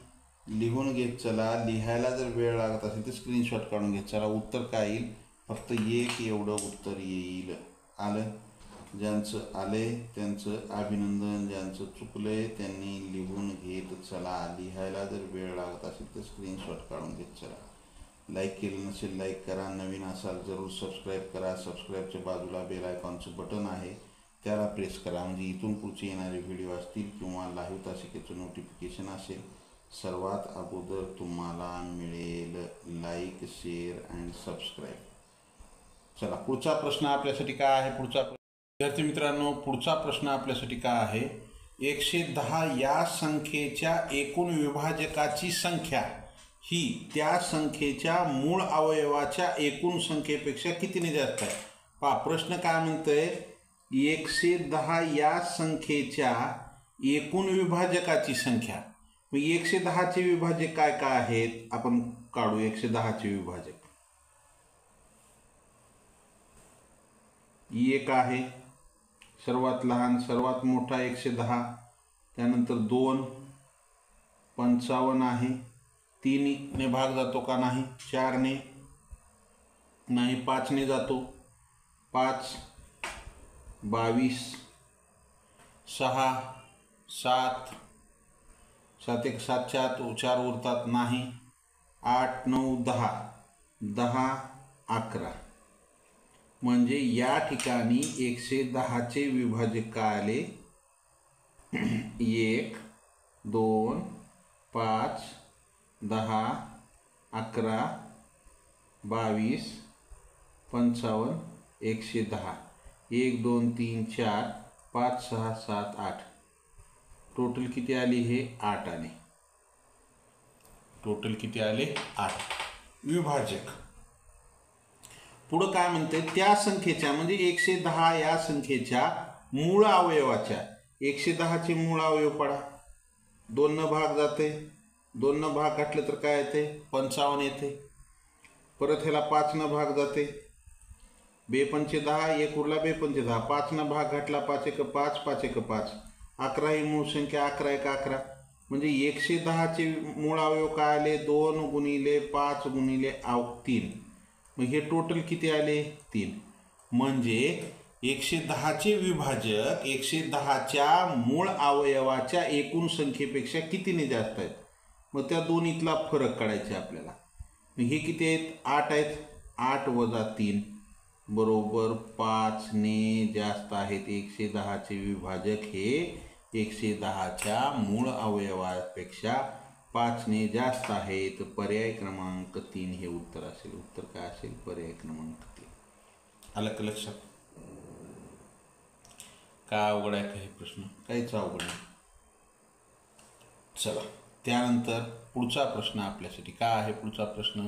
Speaker 1: लिहून घेत चला. लिहायला जर वेळ लागत असेल तर स्क्रीनशॉट काढून घेत चला. उत्तर काय येईल? फक्त 1 एवढं उत्तर येईल. आलं? ज्यांचं आले त्यांचं अभिनंदन. ज्यांचं चुकलंय त्यांनी लिहून घेत चला. लिहायला जर वेळ लागत असेल तर स्क्रीनशॉट काढून घेत चला. लाईक केलं नसेल लाईक करा. नवीन असाल जरूर सबस्क्राईब करा. सबस्क्राईबच्या बाजूला बेल आयकॉनचं बटन आहे, त्याला प्रेस करा. म्हणजे इथून पुढचे येणारे व्हिडिओ असतील किंवा लाईव्ह तासिकेचं नोटिफिकेशन असेल सर्वात अगोदर तुम्हाला मिळेल. Like, share and subscribe. चला पुढचा प्रश्न आपल्यासाठी काय आहे? विद्यार्थी मित्रांनो, पुढचा प्रश्न आपल्यासाठी काय आहे? 110 या संख्येच्या एकूण विभाजकाची संख्या ही त्या संख्येच्या मूळ अवयवाच्या एकूण संख्येपेक्षा कितीने जास्त आहे? पहा प्रश्न काय म्हणतोय? 110 या संख्येच्या एकूण विभाजकाची संख्या. मग 110चे विभाजक काय काय आहेत? आपण काढू 110चे विभाजक. 1 आहे सर्वात लहान, सर्वात मोठा 110. त्यानंतर 2, 55 आहे, 3 ने भाग जातो का नाही, 4 ने नाही, 5 ने जातो, 5 22, 6 7 7 1 7 4 उरतात नाही, 8 9 10 10 11. म्हणजे या ठिकाणी 110चे विभाजक काय आले, 1 2 5 10 11 22 55 110, 1 2 3 4 5 6 7 8. टोटल किती आली, हे 8 आले. टोटल किती आले, 8 विभाजक. पुढं काय म्हणते, त्या संख्येच्या म्हणजे 110 या संख्येच्या मूळ अवयवाच्या, 110चे मूळ अवयव पडा, 2 न भाग जाते, 2 न भाग घातले तर काय येते, 55 येते. परत ह्याला 5 न भाग जाते, 2 पंचे 10, 1 उरला 2 पंचे 10, 5 न भाग घातला, 5 1 5 5 1 5, 11 ही मूळ संख्या, 11 1 11. म्हणजे 110चे मूळ अवयव काय आले, 2 गुणिले 5 गुणिले 3. मग हे टोटल किती आले, 3. म्हणजे 110चे विभाजक 110च्या मूळ अवयवाच्या एकूण संख्येपेक्षा कितीने जास्त आहेत. मग त्या दोन्हीतला फरक काढायचा आपल्याला. मग हे किती आहेत, 8 आहेत. 8 वजा 3 बरोबर 5 ने जास्त आहेत. 110चे विभाजक हे 110च्या मूळ अवयवापेक्षा 5 ने जास्त आहेत. पर्याय क्रमांक 3 हे उत्तर असेल. उत्तर काय असेल, पर्याय क्रमांक 3. आलं का लक्षात? काय अवघड आहे का हे प्रश्न? काहीच अवघड नाही. चला त्यानंतर पुढचा प्रश्न आपल्यासाठी काय आहे. पुढचा प्रश्न,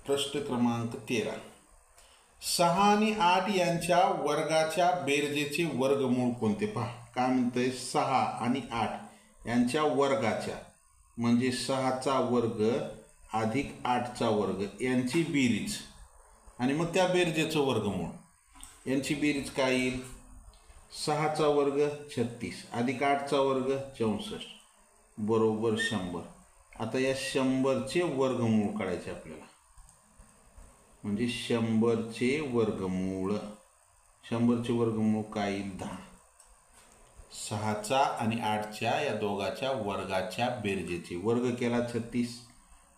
Speaker 1: प्रश्न क्रमांक 13. 6 आणि 8 यांच्या वर्गाच्या बेरजेचे वर्गमूळ कोणते? पहा काय म्हणतंय, 6 आणि 8 यांच्या वर्गाच्या म्हणजे 6चा वर्ग अधिक 8चा वर्ग यांची बेरीज आणि मग त्या बेरजेचं वर्गमूळ. यांची बेरीज काय येईल, 6चा वर्ग 36 अधिक 8चा वर्ग 64 बरोबर 100. आता या 100चे वर्गमूळ काढायचे आपल्याला. म्हणजे 100चे वर्गमूळ, 100चे वर्गमूळ काय येईल, 10. 6चा आणि 8च्या या दोघाच्या वर्गाच्या बेरजेचे वर्ग केला 36,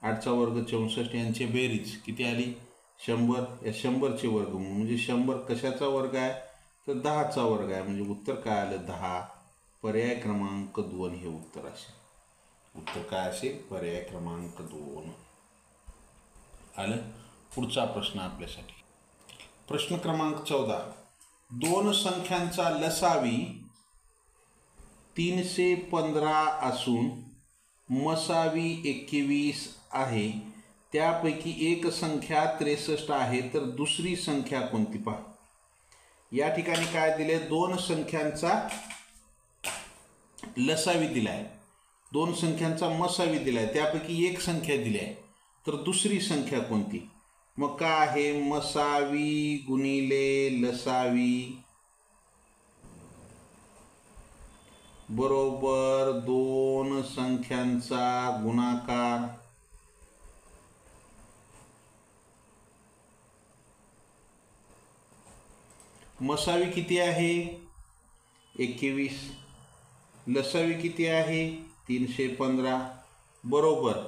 Speaker 1: 8चा वर्ग 64, यांची बेरीज किती आली, 100. या 100चे वर्गमूळ म्हणजे 100 कशाचा वर्ग आहे, तर 10चा वर्ग आहे. म्हणजे उत्तर काय आलं, 10. पर्याय क्रमांक 2 हे उत्तर असेल. उत्तर काय असेल, पर्याय क्रमांक 2 आलं. पुढचा प्रश्न आपल्यासाठी, प्रश्न क्रमांक 14. 2 संख्यांचा लसावी 315 असून मसावी 21 आहे. त्यापैकी एक संख्या 63 आहे, तर दुसरी संख्या कोणती? पहा या ठिकाणी काय दिले, 2 संख्यांचा लसावी दिलाय, 2 संख्यांचा मसावी दिलाय, त्यापैकी एक संख्या दिली आहे, तर दुसरी संख्या कोणती? मग काय आहे, मसावी गुणिले लसावी बरोबर 2 संख्यांचा गुणाकार मसावी किती आहे, 21, लसावी किती आहे, 315 बरोबर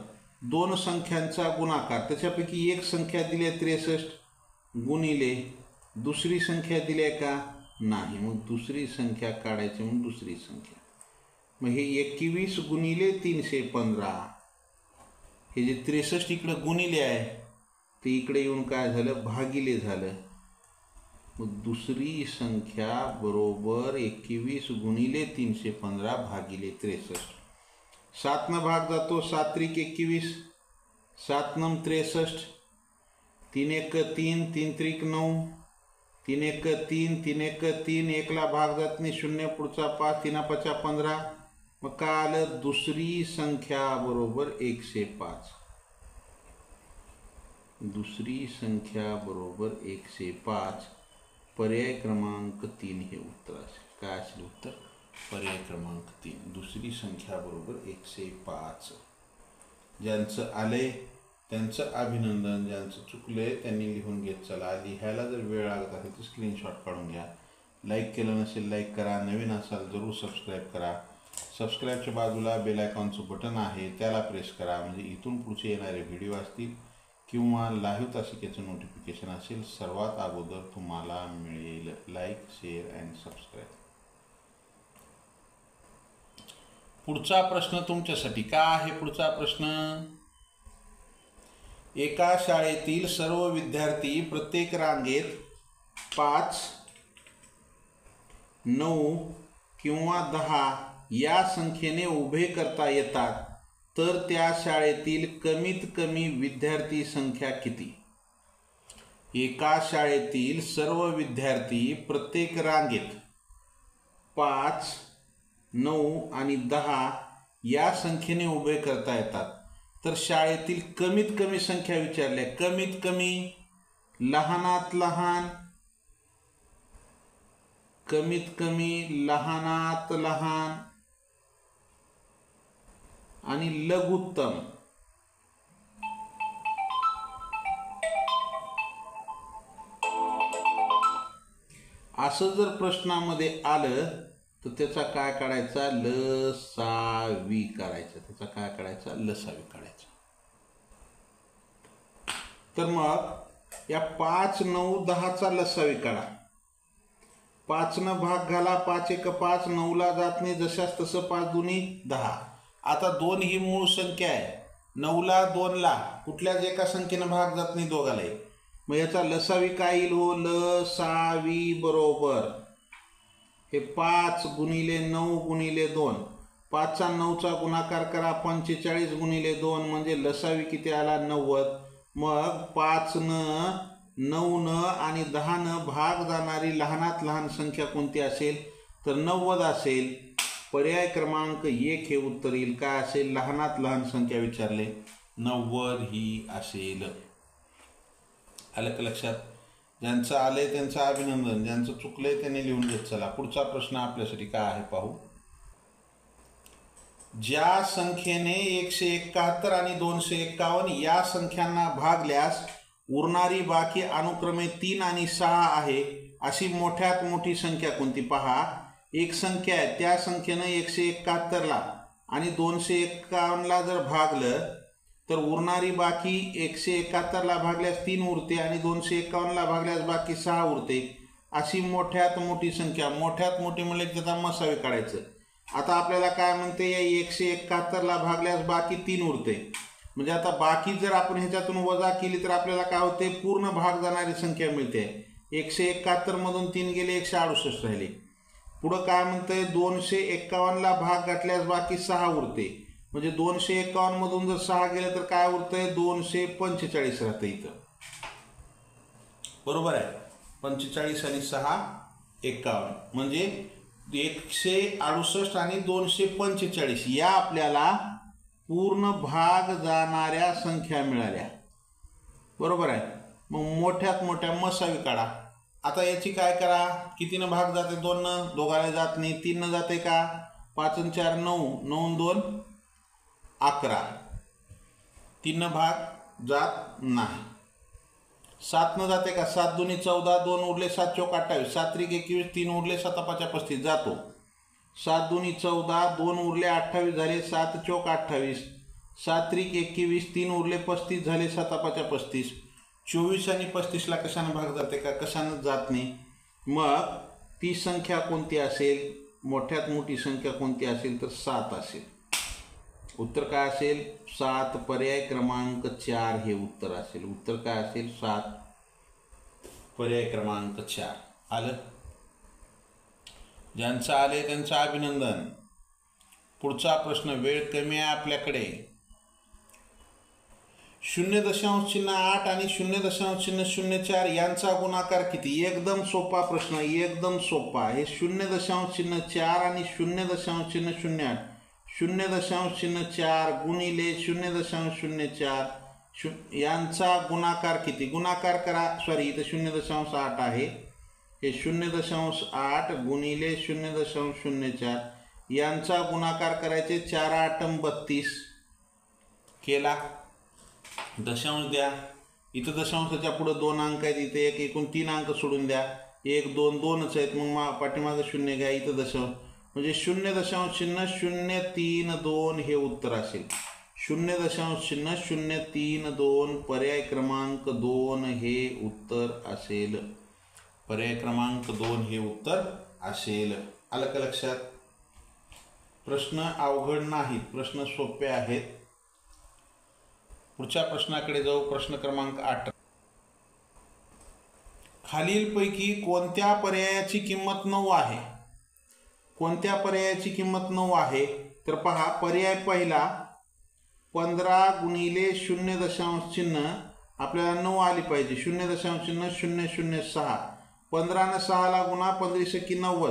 Speaker 1: 2 संख्यांचा गुणाकार, त्याच्यापैकी एक संख्या दिली आहे 63 गुणिले दुसरी संख्या दिली आहे का, नाही. मग दुसरी संख्या काढायची, म्हणून दुसरी संख्या. मग हे 21 गुणिले 315, हे जे 63 इकडे गुणिले आहे ते इकडे येऊन काय झालं, भागिले झालं. मग दुसरी संख्या बरोबर 21 गुणिले 315 भागिले 63. 7 न भाग जातो, 7 त्रिक 21, 7 नम 63, 3 1 3, 3 त्रिक 9, 3 1 3, 3 1 3, 1 ला भाग जात नाही, 0 पुढचा 5, 3 5 15. मग काय आलं, दुसरी संख्या बरोबर 105. दुसरी संख्या बरोबर 105. पर्याय क्रमांक 3 हे उत्तर असेल. काय असेल उत्तर, पर्याय क्रमांक 3 दुसरी संख्या बरोबर 105. ज्यांचं आले त्यांचं अभिनंदन, ज्यांचं चुकले त्यांनी लिहून घेत चला. लिहायला जर वेळ लागत असेल तर स्क्रीनशॉट काढून घ्या. लाईक केलं नसेल लाईक करा, नवीन असाल जरूर सबस्क्राईब करा. सबस्क्राईबच्या बाजूला बेल आयकॉनचं बटन आहे त्याला प्रेस करा, म्हणजे इथून पुढचे येणारे व्हिडिओ असतील किंवा लाईव्ह तासिकेचं नोटिफिकेशन असेल सर्वात अगोदर तुम्हाला मिळेल. Like, share and subscribe. पुढचा प्रश्न तुमच्यासाठी का आहे? पुढचा प्रश्न, एका शाळेतील सर्व विद्यार्थी प्रत्येक रांगेत 5, 9 किंवा 10 या संख्येने उभे करता येतात, तर त्या शाळेतील कमीत कमी विद्यार्थी संख्या किती? एका शाळेतील सर्व विद्यार्थी प्रत्येक रांगेत 5, 9 आणि 10 या संख्येने उभे करता येतात, तर शाळेतील कमीत कमी संख्या विचारली. कमीत कमी, लहानात लहान, कमीत कमी, लहानात लहान आणि लघुत्तम. असं जर प्रश्नामध्ये आलं तर त्याचा काय काढायचा? लसावी काढायचा. त्याचा काय काढायचा? लसावी काढायचा. तर मग या 5, 9, 10चा लसावी काढा. 5 न भाग घाला, 5 एक 5, 9ला जात नाही, जशास तसं 5 दुनी 10. आता 2 ही मूळ संख्या आहे. 9ला 2ला कुठल्याच एका संख्येनं भाग जात नाही दोघालाही. मग याचा लसावी काय येईल हो? लसावी बरोबर हे 5 गुणिले 9 गुणिले 2. 5चा 9चा गुणाकार करा, 45 गुणिले 2 म्हणजे लसावी किती आला? 90. मग 5 न, 9 न आणि 10 न भाग जाणारी लहानात लहान संख्या कोणती असेल? तर 90 असेल. पर्याय क्रमांक 1 हे उत्तर येईल. काय असेल? लहानात लहान संख्या विचारले, 90 ही असेल. आलं का लक्षात? ज्यांचं आलंय त्यांचं अभिनंदन, ज्यांचं चुकलंय त्यांनी लिहून घेत चला. पुढचा प्रश्न आपल्यासाठी काय आहे पाहू. ज्या संख्येने 171 आणि 251 या संख्यांना भागल्यास उरणारी बाकी अनुक्रमे 3 आणि 6 आहे, अशी मोठ्यात मोठी संख्या कोणती? पहा, एक संख्या आहे त्या संख्येनं 171ला आणि 251ला जर भागलं तर उरणारी बाकी 171ला भागल्यास 3 उरते आणि 251ला भागल्यास बाकी 6 उरते. अशी मोठ्यात मोठी संख्या. मोठ्यात मोठी म्हणजे त्याचा मसावी काढायचं. आता आपल्याला काय म्हणते? या 171ला भागल्यास बाकी 3 उरते. म्हणजे आता बाकी जर आपण ह्याच्यातून वजा केली तर आपल्याला काय होते? पूर्ण भाग जाणारी संख्या मिळते. 171 मधून 3 गेले, 168 राहिले. पुढं काय म्हणतंय? 251ला भाग घातल्यास बाकी 6 उरते. म्हणजे 251 मधून जर 6 गेले तर काय उरतंय? 245 राहतं इथं. बरोबर आहे. 45 आणि 6 51 म्हणजे 168 आणि 245 या आपल्याला पूर्ण भाग जाणाऱ्या संख्या मिळाल्या. बरोबर आहे. मग मोठ्यात मोठ्या मसावी काढा. आता याची काय करा? कितीनं भाग जाते? 2 न, दोघाला जात नाही. 3 न जाते का? 5 आणि 4 9, 9 आणि 2 11. 3 न भाग जात नाही. 7 न जाते का? 7 दुनी 14, 2 उरले, 7 चौक 28, 7 त्रिक 21, 3 उरले, 7 5 35 जातो. 7 दुनी 14, 2 उरले 28 झाले, 7 चौक 28, 7 त्रिक 21, 3 उरले 35 झाले, 7 5 35. 24 आणि 35ला कशानं भाग जाते का? कशानं जात नाही. मग ती संख्या कोणती असेल? मोठ्यात मोठी संख्या कोणती असेल? तर 7 असेल. उत्तर काय असेल? 7. पर्याय क्रमांक 4 हे उत्तर असेल. उत्तर काय असेल? 7. पर्याय क्रमांक 4. आलं? ज्यांचं आले त्यांचं अभिनंदन. पुढचा प्रश्न. वेळ कमी आहे आपल्याकडे. 0.8 आणि 0.04 यांचा गुणाकार किती? एकदम सोपा प्रश्न, एकदम सोपा. हे 0.4 आणि 0.08 0.04 गुणिले 0.04 यांचा गुणाकार किती? गुणाकार करा. सॉरी, इथं 0.8 आहे. हे 0.8 गुणिले 0.04 यांचा गुणाकार करायचे 4 8 32 केला. दशांश द्या. इथं दशांशाच्या पुढे 2 अंक आहेत, इथे एक एकूण 3 अंक सोडून द्या. 1 2 2च आहेत, मग पाठीमागे 0 घ्या. इथं दशांश म्हणजे 0.032 हे उत्तर असेल. 0.032 पर्याय क्रमांक 2 हे उत्तर असेल. पर्याय क्रमांक 2 हे उत्तर असेल. आलं का लक्षात? प्रश्न अवघड नाहीत, प्रश्न सोपे आहेत. पुढच्या प्रश्नाकडे जाऊ. प्रश्न क्रमांक 8. खालीलपैकी कोणत्या पर्यायाची किंमत 9 आहे? कोणत्या पर्यायाची किंमत 9 आहे? तर पहा, पर्याय पहिला 15 गुणिले 0 चिन्ह आपल्याला 9 आली पाहिजे. 0.006 15 ने 6ला गुणा 15 90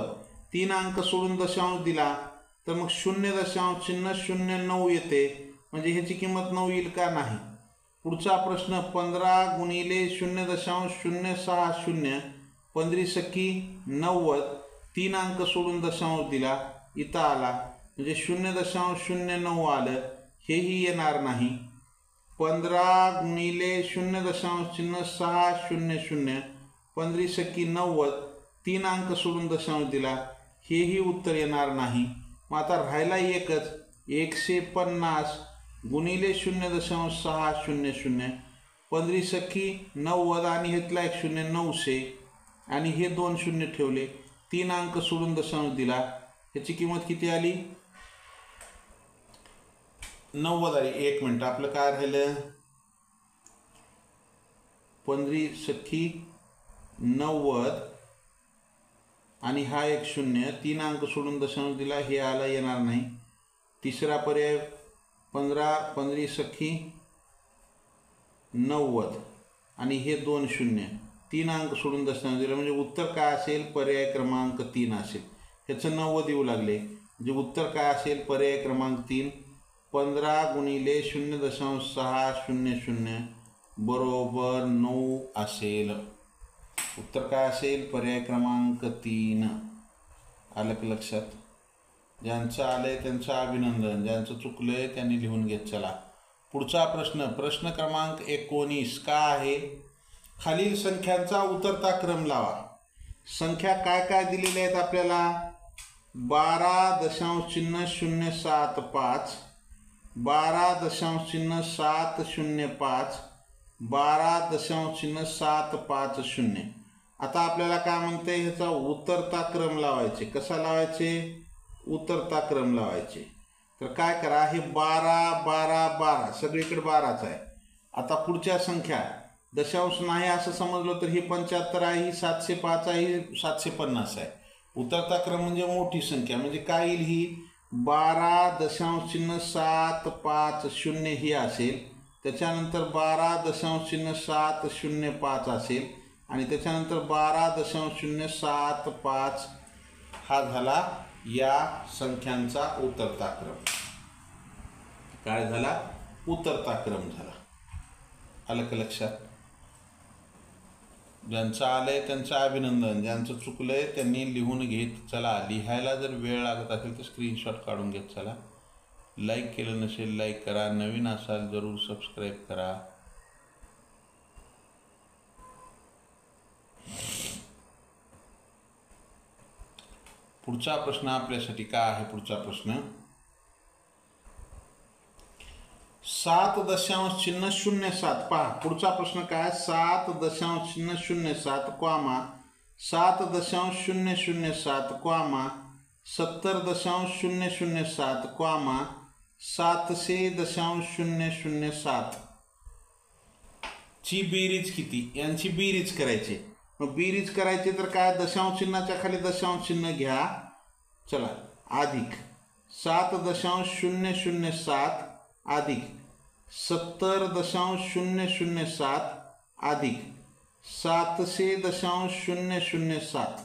Speaker 1: 3 अंक सोडून दशांश दिला तर मग 0.09 येते, म्हणजे ह्याची किंमत 9 येईल का? नाही. पुढचा प्रश्न 15 गुणिले 0.060 15 90 3 अंक सोडून दशांश दिला, इथं आला म्हणजे 0.09 आलं, हेही येणार नाही. 15 गुणिले 0.600 15 90 3 अंक सोडून दशांश दिला, हेही उत्तर येणार नाही. मग आता राहिला एकच, 150 गुणिले 0.600 15 90 आणि घेतला 1 0 900 आणि हे 2 शून्य ठेवले, 3 अंक सोडून दशांश दिला, ह्याची किंमत किती आली? 90 आली. 1 मिनिट, आपलं काय राहिलं? 15 90 आणि हा 1 0 3 अंक सोडून दशांश दिला, हे आला, येणार नाही. तिसरा पर्याय 15 90 आणि हे 2 0 3 अंक सोडून दशांश दिला, म्हणजे उत्तर काय असेल? पर्याय क्रमांक 3 असेल. ह्याचं 90 येऊ लागले, म्हणजे उत्तर काय असेल? पर्याय क्रमांक 3. 15 गुणिले 0.600 बरोबर 9 असेल. उत्तर काय असेल? पर्याय क्रमांक 3. आलं का लक्षात? ज्यांचं आलंय त्यांचं अभिनंदन, ज्यांचं चुकलंय त्यांनी लिहून घेत चला. पुढचा प्रश्न, प्रश्न क्रमांक 19 का आहे? खालील संख्यांचा उतरता क्रम लावा. संख्या काय काय दिलेल्या आहेत आपल्याला? 12.075 12.705 12.750. आता आपल्याला काय म्हणते? ह्याचा उतरता क्रम लावायचे. कसा लावायचे? उतरता क्रम लावायचे. तर काय करा, हे 12 12 12 सगळीकडे 12च आहे. आता पुढच्या संख्या दशांश नाही असं समजलं तर ही 75 आहे, ही 705 आहे, ही 750 आहे. उतरता क्रम म्हणजे मोठी संख्या, म्हणजे काय येईल? ही 12.750 ही असेल, त्याच्यानंतर 12.705 असेल आणि त्याच्यानंतर 12.075 हा झाला या संख्यांचा उतरता क्रम. काय झाला? उतरता क्रम झाला. आलं का लक्षात? ज्यांचं आलंय त्यांचं अभिनंदन, ज्यांचं चुकलंय त्यांनी लिहून घेत चला. लिहायला जर वेळ लागत असेल तर स्क्रीनशॉट काढून घेत चला. लाईक केलं नसेल लाईक करा, नवीन असाल जरूर सबस्क्राईब करा. पुढचा प्रश्न आपल्यासाठी काय आहे? पुढचा प्रश्न 7.07. पहा पुढचा प्रश्न काय? 7.007 कॉमा 7.007 कॉमा 70.007 कॉमा 700.007 ची बेरीज किती? यांची बेरीज करायची. मग बेरीज करायची तर काय? दशांश चिन्हाच्या खाली दशांश चिन्ह घ्या. चला, अधिक 7.007 अधिक 70.007 अधिक 700.007.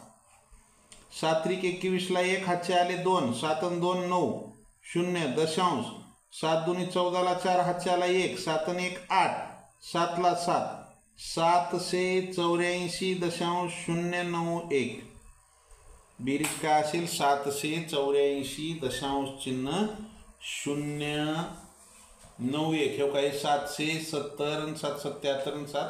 Speaker 1: 7 त्रिक 21 ला 1 हातचे आले 2, 7 आणि 2 9 0 दशांश 7 दुनी 14 ला 4 हातचे आला 1, 7 आणि 1 8 7 ला 7 784.091. बेरीज काय असेल 784.091. हे काय 770 आणि 777 आणि 784.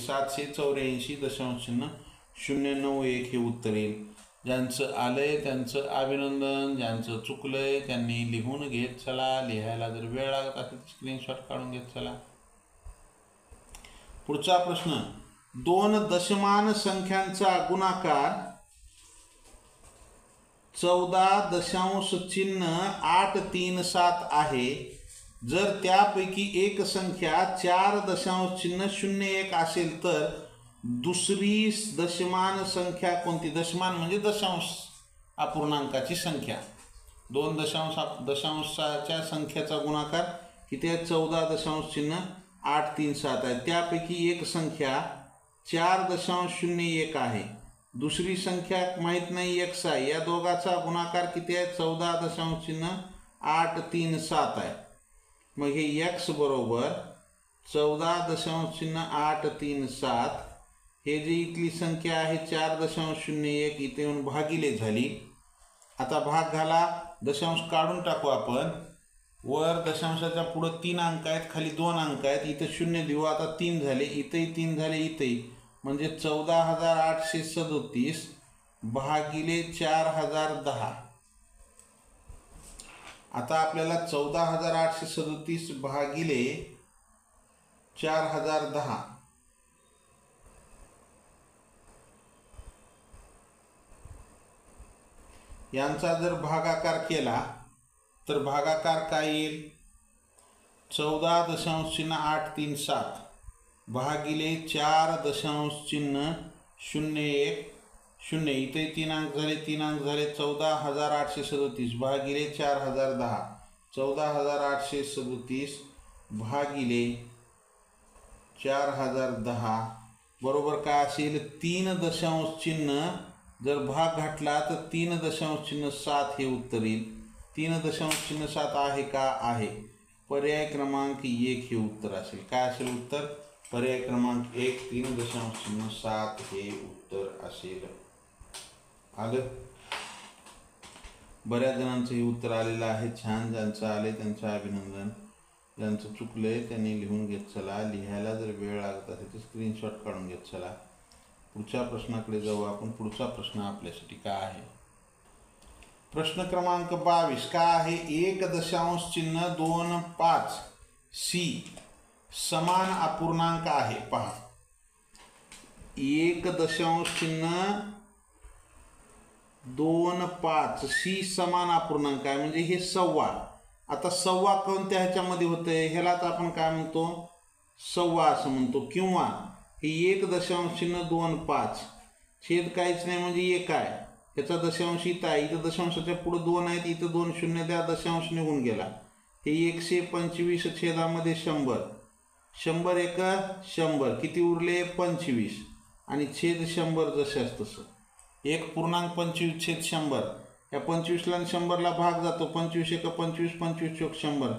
Speaker 1: 784.091 हे उत्तर येईल. ज्यांचं आलंय त्यांचं अभिनंदन, ज्यांचं चुकलंय त्यांनी लिहून घेत चला. लिहायला जर वेळ लागत असेल तर स्क्रीनशॉट काढून घेत चला. पुढचा प्रश्न, दोन दशमान संख्यांचा गुणाकार 14.837 आहे. जर त्यापैकी एक संख्या 4.01 असेल तर दुसरी दशमान संख्या कोणती? दशमान म्हणजे दशांश अपूर्णांकाची संख्या. दोन दशांशाच्या संख्येचा गुणाकार किती आहे? 14.837 आहे. त्यापैकी एक संख्या 4.01 आहे, दुसरी संख्या माहीत नाही x आहे. या दोघाचा गुणाकार किती आहे? 14.837 आहे. मग हे x बरोबर 14.837 हे जी इथली संख्या आहे 4.01 इथे येऊन भागिले झाली. आता भाग घाला, दशांश काढून टाकू आपण. वर दशांशाच्या पुढे 3 अंक आहेत, खाली 2 अंक आहेत. इथं 0 देऊ. आता 3 झाले, इथेही 3 झाले, इथेही. म्हणजे 14,837 भागिले 4,010. आता आपल्याला 14,837 भागिले 4,010 यांचा जर भागाकार केला तर भागाकार काय येईल? 14.837 भागिले 4.01. इथे 3 अंक झाले, 3 अंक झाले. 14,837 भागिले 4,010. 14,837 भागिले 4,010 बरोबर काय असेल? 3 दशांश चिन्ह. जर भाग घातला तर 3.7 हे उत्तर येईल. 3.7 आहे का? आहे. पर्याय क्रमांक 1 हे उत्तर असेल. काय असेल उत्तर? पर्याय क्रमांक 1 3.7 हे उत्तर असेल. आलं? बऱ्याच जणांचं हे उत्तर आलेलं आहे. छान. ज्यांचं आले त्यांचं अभिनंदन. ज्यांचं चुकलंय त्यांनी लिहून घेत चला. लिहायला जर वेळ लागत असेल तर स्क्रीनशॉट काढून घेत चला. पुढच्या प्रश्नाकडे जाऊ आपण. पुढचा प्रश्न आपल्यासाठी काय आहे? प्रश्न क्रमांक 22 काय आहे? 1.25 सी समान अपूर्णांक आहे. पहा, 1.25 सी समान अपूर्णांक आहे म्हणजे हे सव्वा. आता सव्वा कोणत्या ह्याच्यामध्ये होतंय? ह्यालाच आपण काय म्हणतो? सव्वा असं म्हणतो. किंवा हे 1.25 छेद काहीच नाही म्हणजे 1 आहे. ह्याचा दशांश इथं आहे. इथं दशांशाच्या पुढे 2 आहेत, इथं 2 शून्य द्या, दशांश निघून गेला. हे 125 छेदामध्ये 100. 100 एक 100 किती उरले? 25 आणि छेद 100 जशाच तसं. 1.25 छेद 100. या 25ला आणि 100ला भाग जातो. 25 एक 25, 25 चौक 100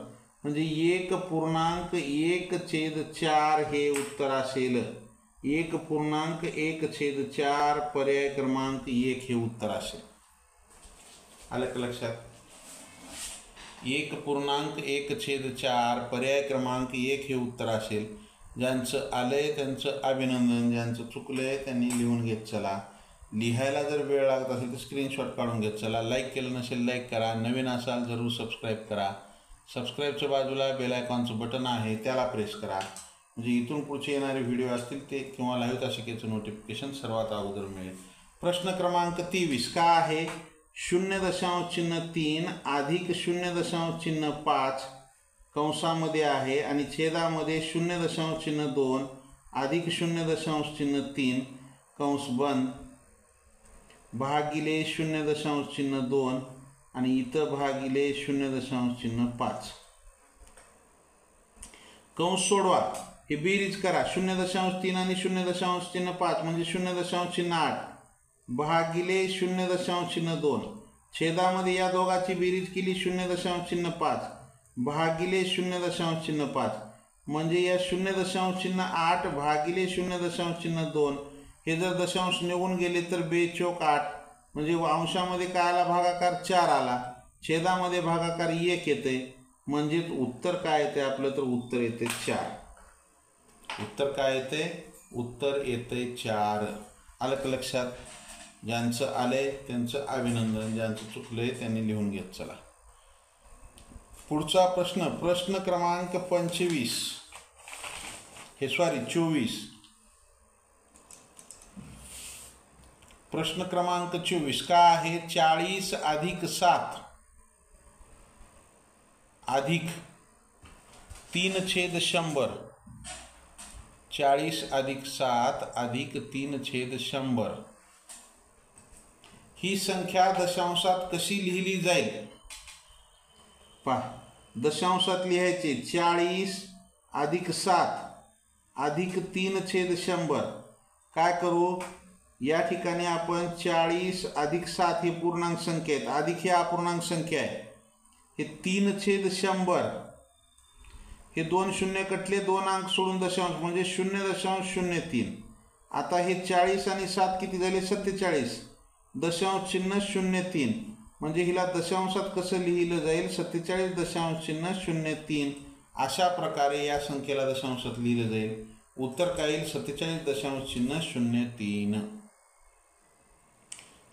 Speaker 1: म्हणजे 1.1/4 हे उत्तर असेल. 1.1/4 पर्याय क्रमांक 1 हे उत्तर असेल. आलं का लक्षात? 1.1/4 पर्याय क्रमांक 1 हे उत्तर असेल. ज्यांचं आलंय त्यांचं अभिनंदन, ज्यांचं चुकलंय त्यांनी लिहून घेत चला. लिहायला जर वेळ लागत असेल तर स्क्रीनशॉट काढून घेत चला. लाईक केलं नसेल लाईक करा. नवीन असाल जरूर सबस्क्राईब करा. सबस्क्राईबच्या बाजूला बेल आयकॉनचं बटन आहे, त्याला प्रेस करा म्हणजे इथून पुढचे येणारे व्हिडिओ असतील ते किंवा लाईव्ह तासिकेचं नोटिफिकेशन सर्वात अगोदर मिळेल. प्रश्न क्रमांक 23 काय आहे? 0.3 अधिक 0.5 कंसामध्ये आहे आणि छेदामध्ये 0.2 अधिक 0.3 कंस बंद भागिले 0.2 आणि इथं भागिले 0.5 कंस सोडवा. हे बेरीज करा. 0.3 आणि 0.5 म्हणजे 0.8 भागिले 0.2 छेदामध्ये या दोघाची बेरीज केली 0.5 भागिले 0.5 म्हणजे या 0.8 भागिले 0.2 हे जर दशांश निघून गेले तर 2 चोक 8, म्हणजे अंशामध्ये काय आला भागाकार 4 आला, छेदामध्ये भागाकार 1 येते, म्हणजे उत्तर काय येते आपलं तर उत्तर येते 4. उत्तर काय येते? उत्तर येते 4. आलं का लक्षात? ज्यांचं आले त्यांचं अभिनंदन, ज्यांचं चुकलंय त्यांनी लिहून घेत चला. पुढचा प्रश्न, प्रश्न क्रमांक 25 हे 24. प्रश्न क्रमांक 24 काय आहे? 40 अधिक 7 अधिक 3/100. 40 अधिक 7 अधिक 3/100 ही संख्या दशांशात कशी लिहिली जाईल? पहा, दशांशात लिहायचे 40 अधिक 7 अधिक 3/100. काय करू? या ठिकाणी आपण 40 अधिक 7 ही पूर्णांक संख्या आहेत, अधिक ही अपूर्णांक संख्या आहे, हे 3/100, हे 2 शून्य कटले, 2 अंक सोडून दशांश म्हणजे 0.03. आता हे 40 आणि 7 किती झाले? 47. दशांश चिन्ह 03, म्हणजे हिला दशांशात कसं लिहिलं जाईल? 47.03. अशा प्रकारे या संख्येला दशांशात लिहिलं जाईल. उत्तर काय येईल? 47.03.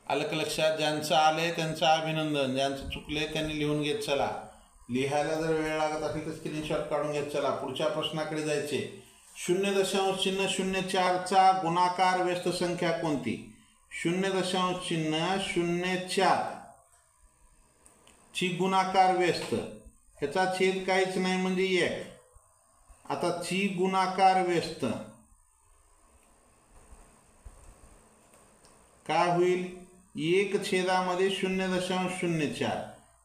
Speaker 1: आलं का लक्षात? ज्यांचं आले त्यांचं अभिनंदन, ज्यांचं चुकले त्यांनी लिहून घेत चला. लिहायला जर वेळ लागत असेल तर स्क्रीनशॉट काढून घेत चला. पुढच्या प्रश्नाकडे जायचे. 0.04 चा गुणाकार व्यस्त संख्या कोणती? 0.04 ची गुणाकार व्यस्त, ह्याचा छेद काहीच नाही म्हणजे 1. आता ची गुणाकार व्यस्त काय होईल? 1 छेदामध्ये 0.04.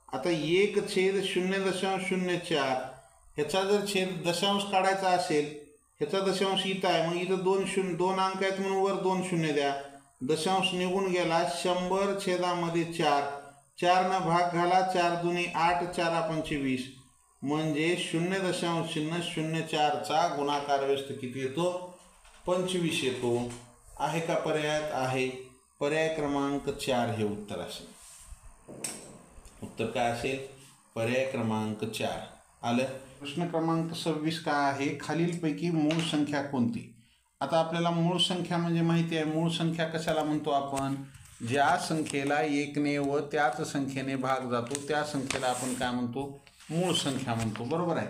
Speaker 1: आता 1/0.04 ह्याचा जर छेद दशांश काढायचा असेल, ह्याचा दशांश इथं आहे, मग इथं 2 अंक आहेत म्हणून वर 2 शून्य द्या. दशांश निघून गेला. 100 छेदामध्ये 4, 4 न भाग घाला, 4 दुनी 8, 4 पंचे 20, म्हणजे 0.04 चा गुणाकार व्यस्त किती येतो? 25 येतो. आहे का पर्यायात? आहे. पर्याय क्रमांक 4 हे उत्तर असेल. उत्तर काय असेल? पर्याय क्रमांक 4. आलं. प्रश्न क्रमांक 26 काय आहे? खालीलपैकी मूळ संख्या कोणती? आता आपल्याला मूळ संख्या म्हणजे माहिती आहे. मूळ संख्या कशाला म्हणतो आपण? ज्या संख्येला 1ने व त्याच संख्येने भाग जातो त्या संख्येला आपण काय म्हणतो? मूळ संख्या म्हणतो. बरोबर आहे.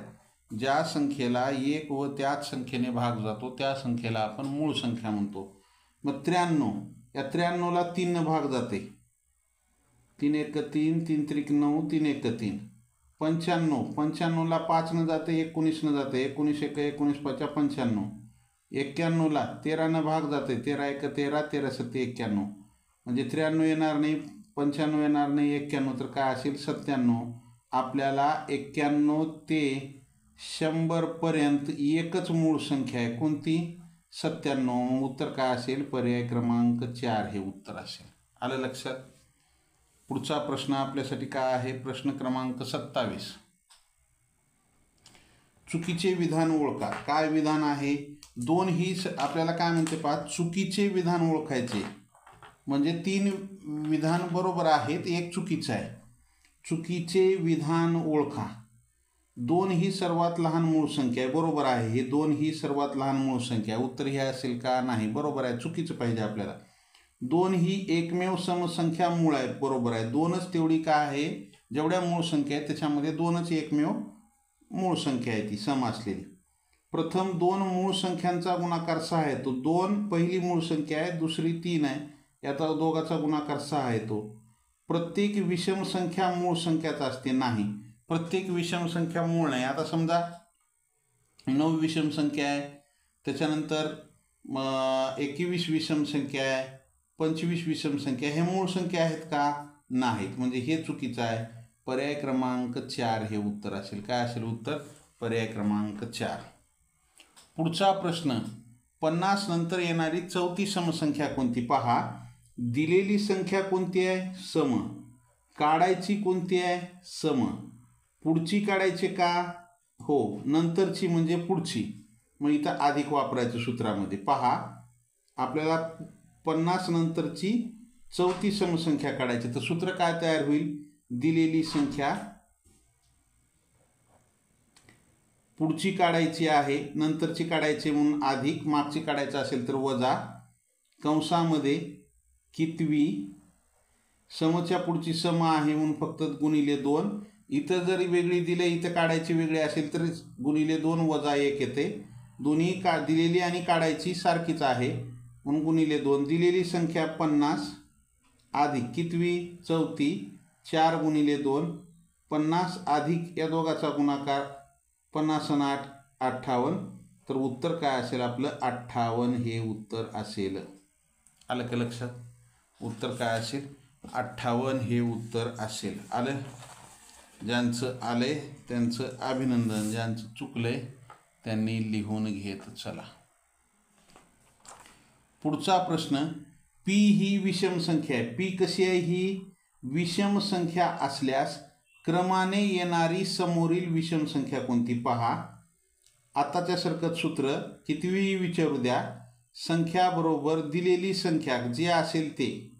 Speaker 1: ज्या संख्येला 1 व त्याच संख्येने भाग जातो त्या संख्येला आपण मूळ संख्या म्हणतो. मग 93, या 93ला 3 न भाग जाते, 3 1 3, 3 3 9, 3 1 3. 95, 95ला 5 न जाते, 19 न जाते, 19 1 19 5 95. 91ला 13 न भाग जाते, 13 1 13, 13 7 91, म्हणजे 93 येणार नाही, 95 येणार नाही, 91 तर काय असेल? 97. आपल्याला 91 ते 100 पर्यंत एकच मूळ संख्या आहे. कोणती? 97. उत्तर काय असेल? पर्याय क्रमांक 4 हे उत्तर असेल. आलं लक्षात? पुढचा प्रश्न आपल्यासाठी काय आहे? प्रश्न क्रमांक 27. चुकीचे विधान ओळखा. काय विधान आहे? 2 ही आपल्याला काय म्हणते पहा, चुकीचे विधान ओळखायचे म्हणजे 3 विधान बरोबर आहेत, 1 चुकीचं आहे. चुकीचे विधान ओळखा. 2 ही सर्वात लहान मूळ संख्या आहे. बरोबर आहे. हे 2 ही सर्वात लहान मूळ संख्या आहे. उत्तर हे असेल का? नाही. बरोबर आहे. चुकीचं पाहिजे आपल्याला. 2 ही एकमेव समसंख्या मूळ आहे. बरोबर आहे. 2च तेवढी काय आहे? जेवढ्या मूळ संख्या आहेत त्याच्यामध्ये 2च एकमेव मूळ संख्या आहे ती सम असलेली. प्रथम 2 मूळ संख्यांचा गुणाकार 6 येतो. 2 पहिली मूळ संख्या आहे, दुसरी 3 आहे, याचा दोघाचा गुणाकार 6 येतो. प्रत्येक विषम संख्या मूळ संख्याच असते? नाही. प्रत्येक विषम संख्या मूळ नाही. आता समजा 9 विषम संख्या आहे, त्याच्यानंतर 21 विषम संख्या आहे, 25 विषम संख्या, हे मूळ संख्या आहेत का? नाहीत. म्हणजे हे चुकीचं आहे. पर्याय क्रमांक 4 हे उत्तर असेल. काय असेल उत्तर? पर्याय क्रमांक 4. पुढचा प्रश्न, 50 नंतर येणारी चौथी समसंख्या कोणती? पहा, दिलेली संख्या कोणती आहे? सम. काढायची कोणती आहे? सम. पुढची काढायची का? हो, नंतरची म्हणजे पुढची. मग इथं अधिक वापरायचं सूत्रामध्ये. पहा, आपल्याला 50 नंतरची चौथी समसंख्या काढायची. तर सूत्र काय तयार होईल? दिलेली संख्या पुढची काढायची आहे, नंतरची काढायची म्हणून अधिक, मागची काढायचं असेल तर वजा, कंसामध्ये कितवी, समच्या पुढची सम आहे म्हणून फक्त गुणिले 2. इथं जरी वेगळी दिले, इथं काढायची वेगळी असेल तर गुणिले 2 वजा 1 येते. दोन्ही दिलेली आणि काढायची सारखीच आहे म्हणून गुणिले 2. दिलेली संख्या 50 अधिक कितवी, चौथी, 4 गुणिले 2, 50 अधिक या दोघाचा गुणाकार 50 आणि 8 58. तर उत्तर काय असेल आपलं? 58 हे उत्तर असेल. आलं का लक्षात? उत्तर काय असेल? 58 हे उत्तर असेल. आलं? ज्यांचं आलंय त्यांचं अभिनंदन, ज्यांचं चुकलंय त्यांनी लिहून घेत चला. पुढचा प्रश्न. पी ही विषम संख्या आहे. पी कशी आहे? ही विषम संख्या असल्यास क्रमाने येणारी समोरील विषम संख्या कोणती? पहा, आताच्या सारखं सूत्र कितीही विचारू द्या, संख्या बरोबर दिलेली संख्या जे असेल ते,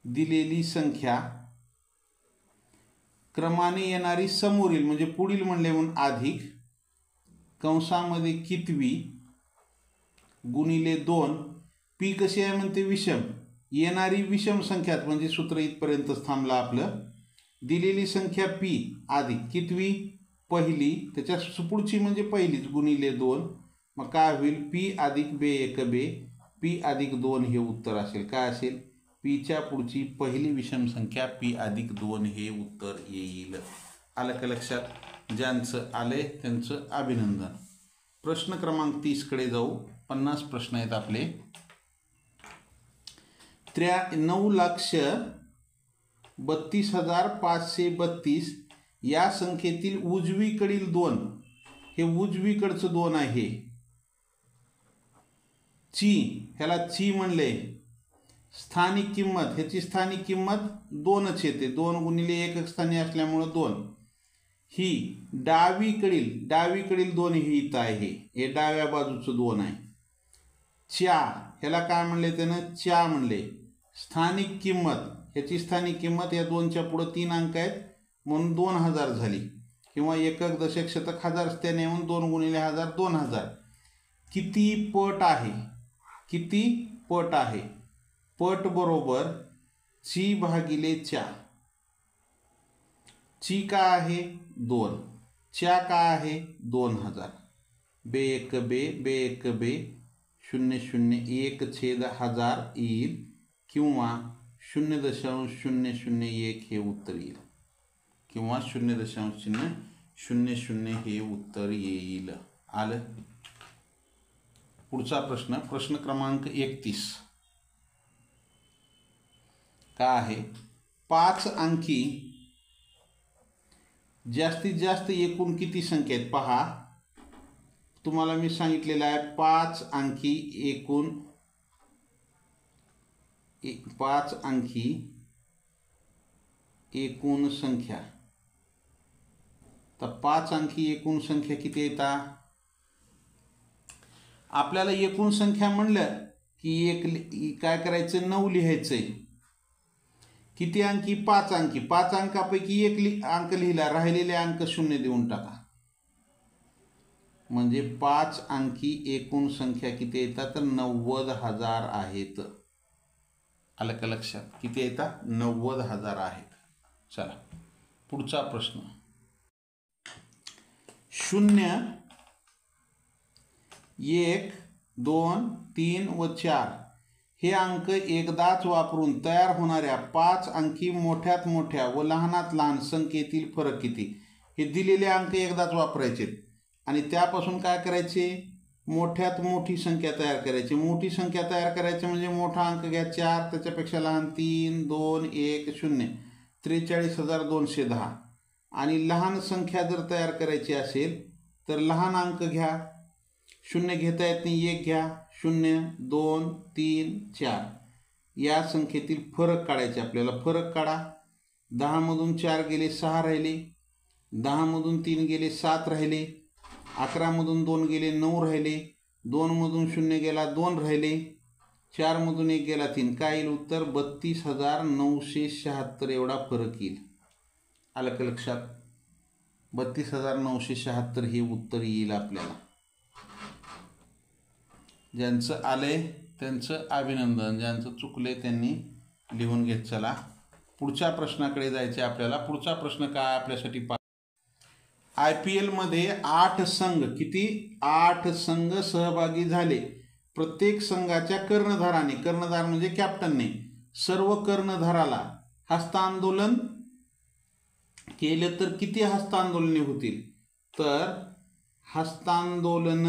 Speaker 1: दिलेली संख्या क्रमाने येणारी समोरील म्हणजे पुढील म्हणले म्हणून अधिक, कंसामध्ये कितवी गुणिले 2. पी कशी आहे म्हणते? विषम. येणारी विषम संख्या म्हणजे सूत्र इथपर्यंतच थांबलं आपलं. दिलेली संख्या पी अधिक कितवी, पहिली, त्याच्या पुढची म्हणजे पहिलीच, गुणिले 2. मग काय होईल? पी अधिक बे एक बे, पी अधिक 2 हे उत्तर असेल. काय असेल? पीच्या पुढची पहिली विषम संख्या पी अधिक 2 हे उत्तर येईल. आलं का लक्षात? ज्यांचं आले त्यांचं अभिनंदन. प्रश्न क्रमांक 30 कडे जाऊ. 50 प्रश्न आहेत आपले. 9,32,532 या संख्येतील उजवीकडील 2, हे उजवीकडचं 2 आहे. ची, ह्याला ची म्हणले. स्थानिक किंमत, ह्याची स्थानिक किंमत 2च येते. 2 गुणिले 1 स्थानी असल्यामुळं 2. ही डावीकडील 2 ही इथं आहे. हे डाव्या बाजूचं 2 आहे. च्या, ह्याला काय म्हणले त्यानं? च्या म्हणले. स्थानिक किंमत, ह्याची स्थानिक किंमत या 2च्या पुढं 3 अंक आहेत म्हणून 2000 झाली, किंवा एकक दशक शतक हजार त्याने म्हणून 2 गुणिले 1000 2000. किती पट आहे? किती पट आहे? पट बरोबर ची भागिले च्या. ची काय आहे? 2. च्या काय आहे? 2000. बे एक बे, बे एक बे, 0.01/1000 येईल, किंवा 0.001 हे उत्तर येईल, किंवा 0.00 हे उत्तर येईल. आलं? पुढचा प्रश्न. प्रश्न क्रमांक 31 काय आहे? 5 अंकी जास्तीत जास्त एकूण किती संख्या आहेत? पहा, तुम्हाला मी सांगितलेलं आहे 5 अंकी एकूण, 5 अंकी एकूण संख्या. तर 5 अंकी एकूण संख्या किती येतात? आपल्याला एकूण संख्या म्हणलं की काय करायचं? 9 लिहायचंय. किती अंकी? 5 अंकी. 5 अंकापैकी एक अंक लिहिला, राहिलेले अंक 0 देऊन टाका. म्हणजे 5 अंकी एकूण संख्या किती येतात? तर 90,000 आहेत. आलं का लक्षात? किती येतात? 90,000 आहेत. चला पुढचा प्रश्न. 0, 1, 2, 3 व 4 हे अंक एकदाच वापरून तयार होणाऱ्या 5 अंकी मोठ्यात मोठ्या व लहानात लहान संख्येतील फरक किती? हे दिलेले अंक एकदाच वापरायचे आणि त्यापासून काय करायचे? मोठ्यात मोठी संख्या तयार करायची. मोठी संख्या तयार करायची म्हणजे मोठा अंक घ्या 4, त्याच्यापेक्षा लहान 3, 2, 1, 0, 43,210. आणि लहान संख्या जर तयार करायची असेल तर लहान अंक घ्या, 0 घेता येत नाही, 1 घ्या, 0, 2, 3, 4. या संख्येतील फरक काढायचे आपल्याला. फरक काढा. 10 मधून 4 गेले, 6 राहिले. 10 मधून 3 गेले 7 राहिले, 11 मधून 2 गेले 9 राहिले, 2 मधून 0 गेला 2 राहिले, 4 मधून 1 गेला 3. काय येईल उत्तर? 32,976 एवढा फरक येईल. आलं का लक्षात? 32,976 हे उत्तर येईल आपल्याला. ज्यांचं आलंय त्यांचं अभिनंदन, ज्यांचं चुकले त्यांनी लिहून घेत चला. पुढच्या प्रश्नाकडे जायचे आपल्याला. पुढचा प्रश्न काय आपल्यासाठी? IPL मध्ये 8 संघ, किती? 8 संघ सहभागी झाले. प्रत्येक संघाच्या कर्णधाराने, कर्णधार म्हणजे कॅप्टनने, सर्व कर्णधाराला हस्तांदोलन केलं तर किती हस्तांदोलने होतील? तर हस्तांदोलन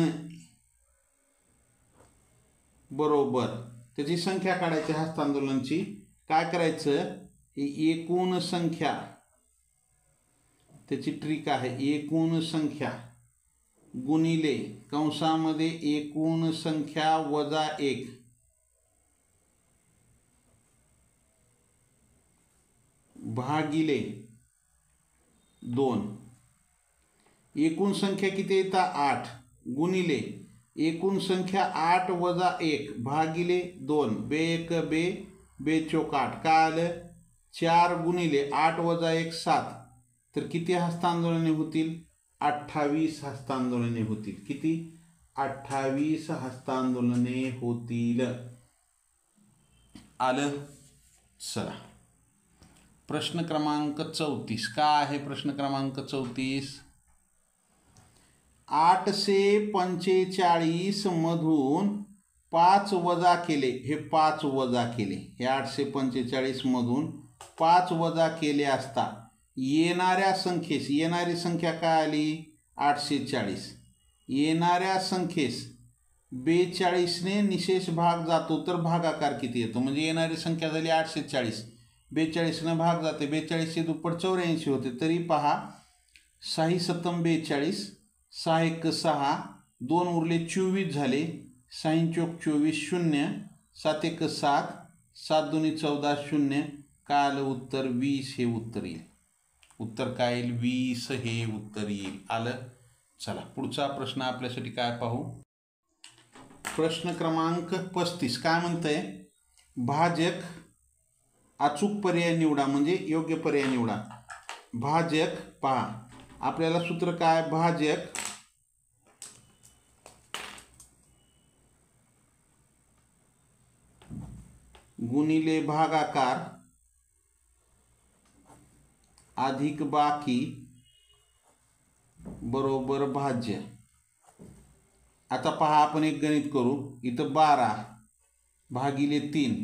Speaker 1: बरोबर त्याची संख्या काढायची. हस्तांदोलनची काय करायचं? एकूण संख्या, त्याची ट्रिक आहे. एकूण संख्या गुणिले कंसामध्ये एकूण संख्या वजा 1 भागिले 2. एकूण संख्या किती येतात? 8 गुणिले एकूण संख्या 8 वजा 1 भागिले 2. बे 1 बे, बे चौक 8. काय आलं? 4 गुणिले 8 वजा 1 7. तर किती हस्तांदोलने होतील? 28 हस्तांदोलने होतील. किती? 28 हस्तांदोलने होतील. आलं? चला, प्रश्न क्रमांक 34. काय आहे प्रश्न क्रमांक 34? 845 मधून 5 वजा केले. हे 5 वजा केले. हे 845 मधून 5 वजा केले असता येणाऱ्या संख्येस, येणारी संख्या काय आली? 840. येणाऱ्या संख्येस 42 ने निशेष भाग जातो तर भागाकार किती येतो? म्हणजे येणारी संख्या झाली 840, 42 ने भाग जाते, 42 चे दुप्पट 84 होते. तरी पहा, 6 सत्तम 42, 6 1 6, 2 उरले 24 झाले, 6 चौक 24 0, 7 1 7, 7 2 14 0. काय आलं उत्तर? 20 हे उत्तर येईल. उत्तर काय येईल? 20 हे उत्तर येईल. आलं? चला, पुढचा प्रश्न आपल्यासाठी काय पाहू? प्रश्न क्रमांक 35. काय म्हणतंय? भाजक अचूक पर्याय निवडा, म्हणजे योग्य पर्याय निवडा. भाजक पहा, आपल्याला सूत्र काय? भाजक गुणिले भागाकार अधिक बाकी बरोबर भाज्य. आता पहा, आपण एक गणित करू. इथं 12 भागिले 3,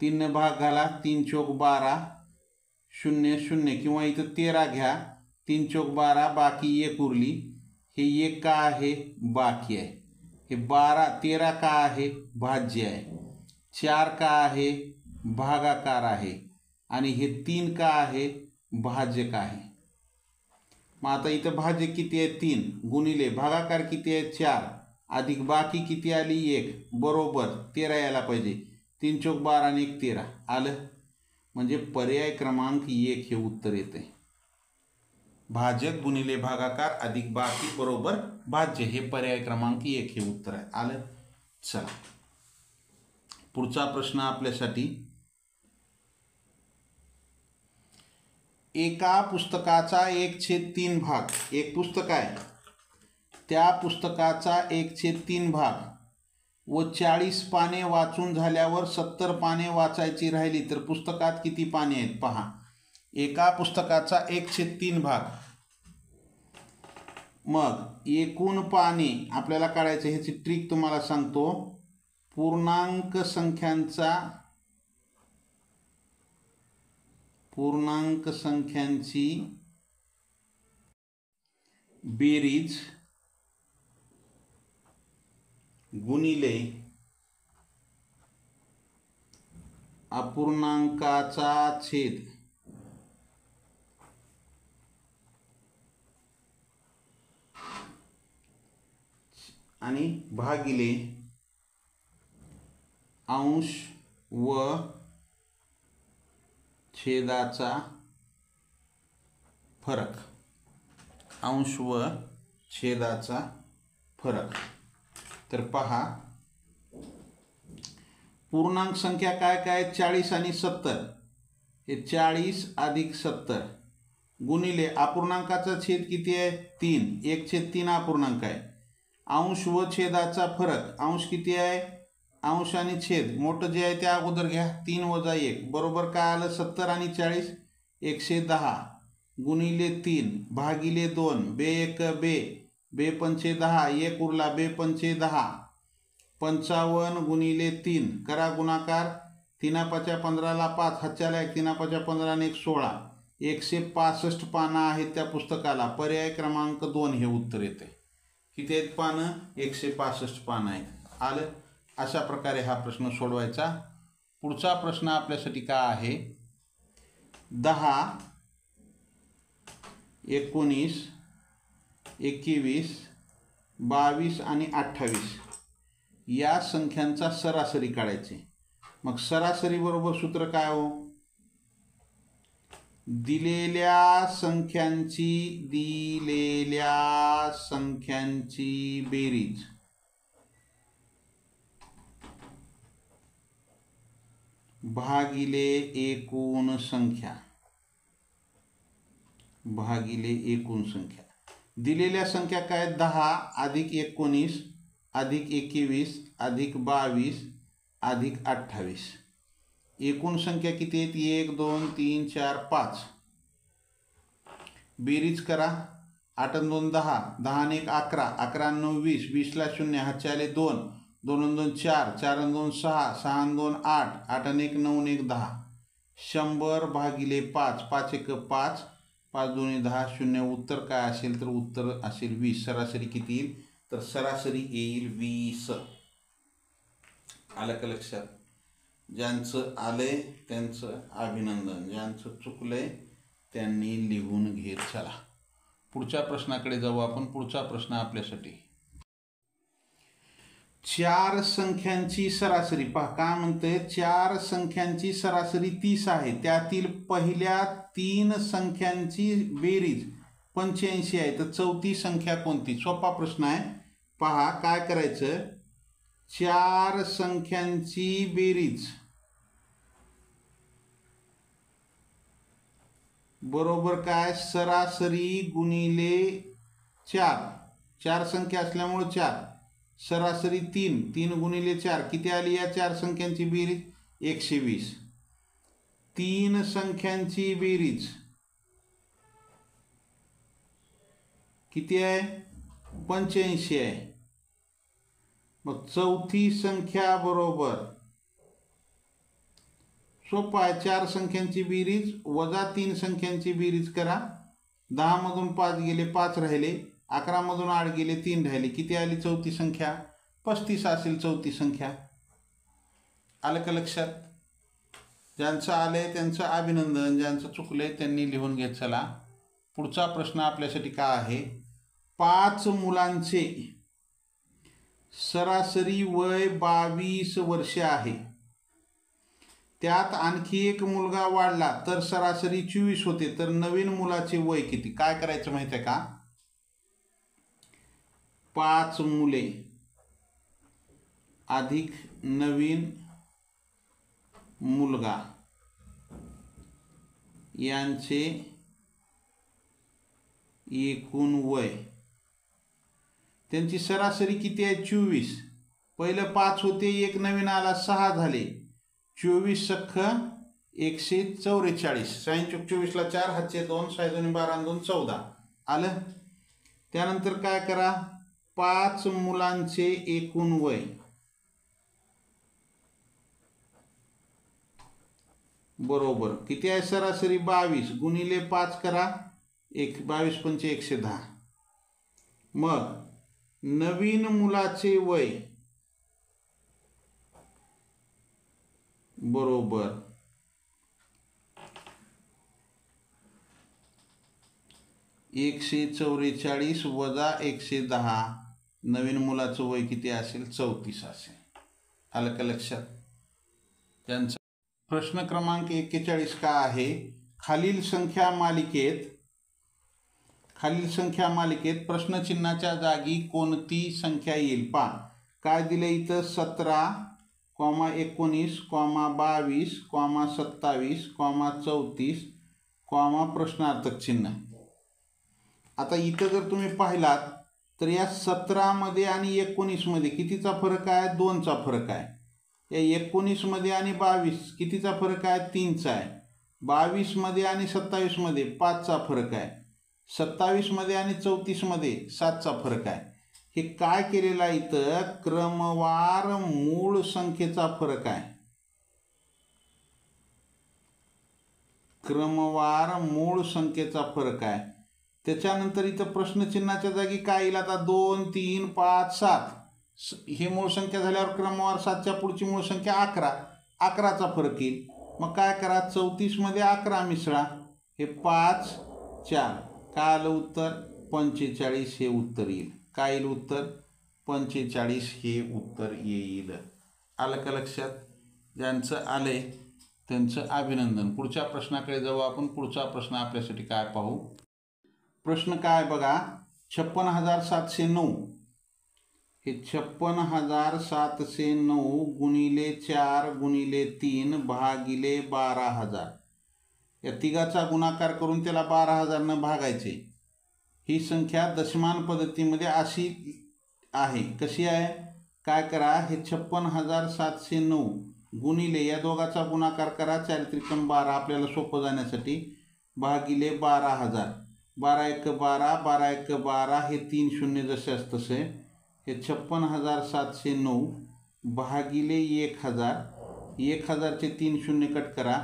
Speaker 1: 3 ने भाग घाला, 3 चौक 12 0 0, किंवा इथं 13 घ्या, 3 चौक 12 बाकी 1 उरली. हे 1 का आहे? बाकी आहे. हे 13 का आहे? भाज्य आहे. 4 का आहे? भागाकार आहे. आणि हे 3 का आहे? भाजक आहे. मग आता इथं भाजक किती आहे? 3 गुणिले भागाकार किती आहे? 4 अधिक बाकी किती आली? 1 बरोबर 13 यायला पाहिजे. 3 चौक 12 आणि 1 13. आलं? म्हणजे पर्याय क्रमांक 1 हे उत्तर येते. भाजक गुणिले भागाकार अधिक बाकी बरोबर भाज्य, हे पर्याय क्रमांक 1 हे उत्तर आहे. आलं? चला, पुढचा प्रश्न आपल्यासाठी. एका पुस्तकाचा 1/3 भाग, एक पुस्तक आहे, त्या पुस्तकाचा 1/3 भाग व 40 पाने वाचून झाल्यावर 70 पाने वाचायची राहिली तर पुस्तकात किती पाने आहेत? पहा, एका पुस्तकाचा 1/3 भाग, मग एकूण पाने आपल्याला काढायचं. ह्याची ट्रिक तुम्हाला सांगतो. पूर्णांक संख्यांची बेरीज गुणिले अपूर्णांकाचा छेद आणि भागिले अंश व छेदाचा फरक. अंश व छेदाचा फरक। तर पहा पूर्णांक संख्या काय काय 40 आणि 70, हे 40 अधिक 70 गुणिले अपूर्णांकाचा छेद किती आहे 3, 1/3 अपूर्णांक आहे। अंश व छेदाचा फरक, अंश किती आहे, अंश आणि छेद मोठं जे आहे ते अगोदर घ्या, 3 - 1 बरोबर काय आलं 70 आणि 40 110 गुणिले 3 भागिले 2, बे 1 बे, बे 5 10, 1 उरला, बे 5 10, 55 गुणिले 3 करा गुणाकार, 3 5 15 5, हातच्याला 1, 3 5 15 आणि 1 16, 165 पानं आहेत त्या पुस्तकाला, पर्याय क्रमांक 2 हे उत्तर येते। किती आहेत पानं, 165 पानं आहेत। आलं, अशा प्रकारे हा प्रश्न सोडवायचा। पुढचा प्रश्न आपल्यासाठी काय आहे, 10, 19, 21, 22 आणि 28 या संख्यांचा सरासरी काढायचे। मग सरासरी बरोबर सूत्र काय हो, दिलेल्या संख्यांची बेरीज भागिले एकूण संख्या, भागिले एकूण संख्या। दिलेल्या संख्या काय, 10 अधिक 19 अधिक 21 अधिक 22 अधिक 28, एकूण संख्या किती आहेत, 1 2 3 4 5, बेरीज करा, 8 आणि 2 10, 10 आणि 1 11, 11 आणि 9 20, 20 ला 0, हातचे आले 2, 2 आणि 2 4, 4 आणि 2 6, 6 आणि 2 8, 8 आणि 1 9 आणि 1 10, 100 भागिले 5, 5 1 5, 5 2 10, 0, उत्तर काय असेल, तर उत्तर असेल 20। सरासरी किती येईल, तर सरासरी येईल 20। आलं का लक्षात, ज्यांचं आलंय त्यांचं अभिनंदन, ज्यांचं चुकलंय त्यांनी लिहून घेत चला। पुढच्या प्रश्नाकडे जाऊ आपण। पुढचा प्रश्न आपल्यासाठी, 4 संख्यांची सरासरी, पहा काय म्हणते, 4 संख्यांची सरासरी 30 आहे, त्यातील पहिल्या 3 संख्यांची बेरीज 85 आहे, तर चौथी संख्या कोणती। सोपा प्रश्न आहे, पहा काय करायचं, 4 संख्यांची बेरीज बरोबर काय, सरासरी गुणिले 4, 4 संख्या असल्यामुळे 4, सरासरी 3, 3 गुणिले 4 किती आली, या 4 संख्यांची बेरीज 120, 3 संख्यांची बेरीज किती आहे 85 आहे। मग चौथी संख्या बरोबर, सोपा आहे, 4 संख्यांची बेरीज वजा 3 संख्यांची बेरीज करा, 10 मधून 5 गेले 5 राहिले, 11 मधून 8 गेले 3 राहिले, किती आली चौथी संख्या, 35 असेल चौथी संख्या। आलं का लक्षात, ज्यांचं आलंय त्यांचं अभिनंदन, ज्यांचं चुकलंय त्यांनी लिहून घेत चला। पुढचा प्रश्न आपल्यासाठी काय आहे, 5 मुलांचे सरासरी वय 22 वर्षे आहे, त्यात आणखी एक मुलगा वाढला तर सरासरी 24 होते, तर नवीन मुलाचे वय किती। काय करायचं माहिती आहे का, 5 मुले अधिक नवीन मुलगा यांचे एकूण वय, त्यांची सरासरी किती आहे 24, पहिलं 5 होते, एक नवीन आला 6 झाले, 24 सख्ख 144, 24 ला 4, हातचे 2, 6 2 12 आणि 2 14, आलं। त्यानंतर काय करा, 5 मुलांचे एकूण वय बरोबर किती आहे, सरासरी 22 गुणिले 5 करा, 22 पंचे 110, मग नवीन मुलाचे वय बरोबर 144 वजा 110, नवीन मुलाचं वय किती असेल 34 असेल। आलं का लक्षात, त्यांचा प्रश्न क्रमांक 41 का आहे, खालील संख्या मालिकेत खालील संख्या मालिकेत प्रश्नचिन्हाच्या जागी कोणती संख्या येईल पहा. काय दिले इथं 17, 19, 22, 27, 34, प्रश्नार्थक चिन्ह. आता इथं जर तुम्ही पाहिलात तर या 17 मध्ये आणि 19 मध्ये कितीचा फरक आहे? 2चा फरक आहे. या 19 मध्ये आणि 22 कितीचा फरक आहे? 3चा आहे. 22 मध्ये आणि 27 मध्ये 5चा फरक आहे. 27 मध्ये आणि 34 मध्ये 7चा फरक आहे. हे काय केलेलं आहे इथं? क्रमवार मूळ संख्येचा फरक आहे. क्रमवार मूळ संख्येचा फरक आहे. त्याच्यानंतर इथं प्रश्नचिन्हाच्या जागी काय येईल आता? 2, 3, 5, 7 हे मूळ संख्या झाल्यावर क्रमवार 7च्या पुढची मूळ संख्या 11. 11चा फरक येईल. मग काय करा? 34 मध्ये 11 मिसळा. हे 5, 4 काय आलं उत्तर? 45 हे उत्तर येईल. काय येईल उत्तर? 45 हे उत्तर येईल. आलं का लक्षात? ज्यांचं आलंय त्यांचं अभिनंदन. पुढच्या प्रश्नाकडे जाऊ आपण. पुढचा प्रश्न आपल्यासाठी काय पाहू. प्रश्न काय बघा. 56,709 हे 56,709 गुणिले 4 गुणिले 3 भागिले 12,000 या तिघाचा गुणाकार करून त्याला 12,000 न भागायचे. ही संख्या दशमान पद्धतीमध्ये अशी आहे. कशी आहे? काय करा? हे 56,709 गुणिले या दोघाचा गुणाकार करा 4 त्रिकम 12 आपल्याला सोपं जाण्यासाठी भागिले 12,000. 12 एक 12, 12 एक 12 हे 3 शून्य जसे तसे. हे 56,709 भागिले 1000. 1000चे 3 शून्य कट करा.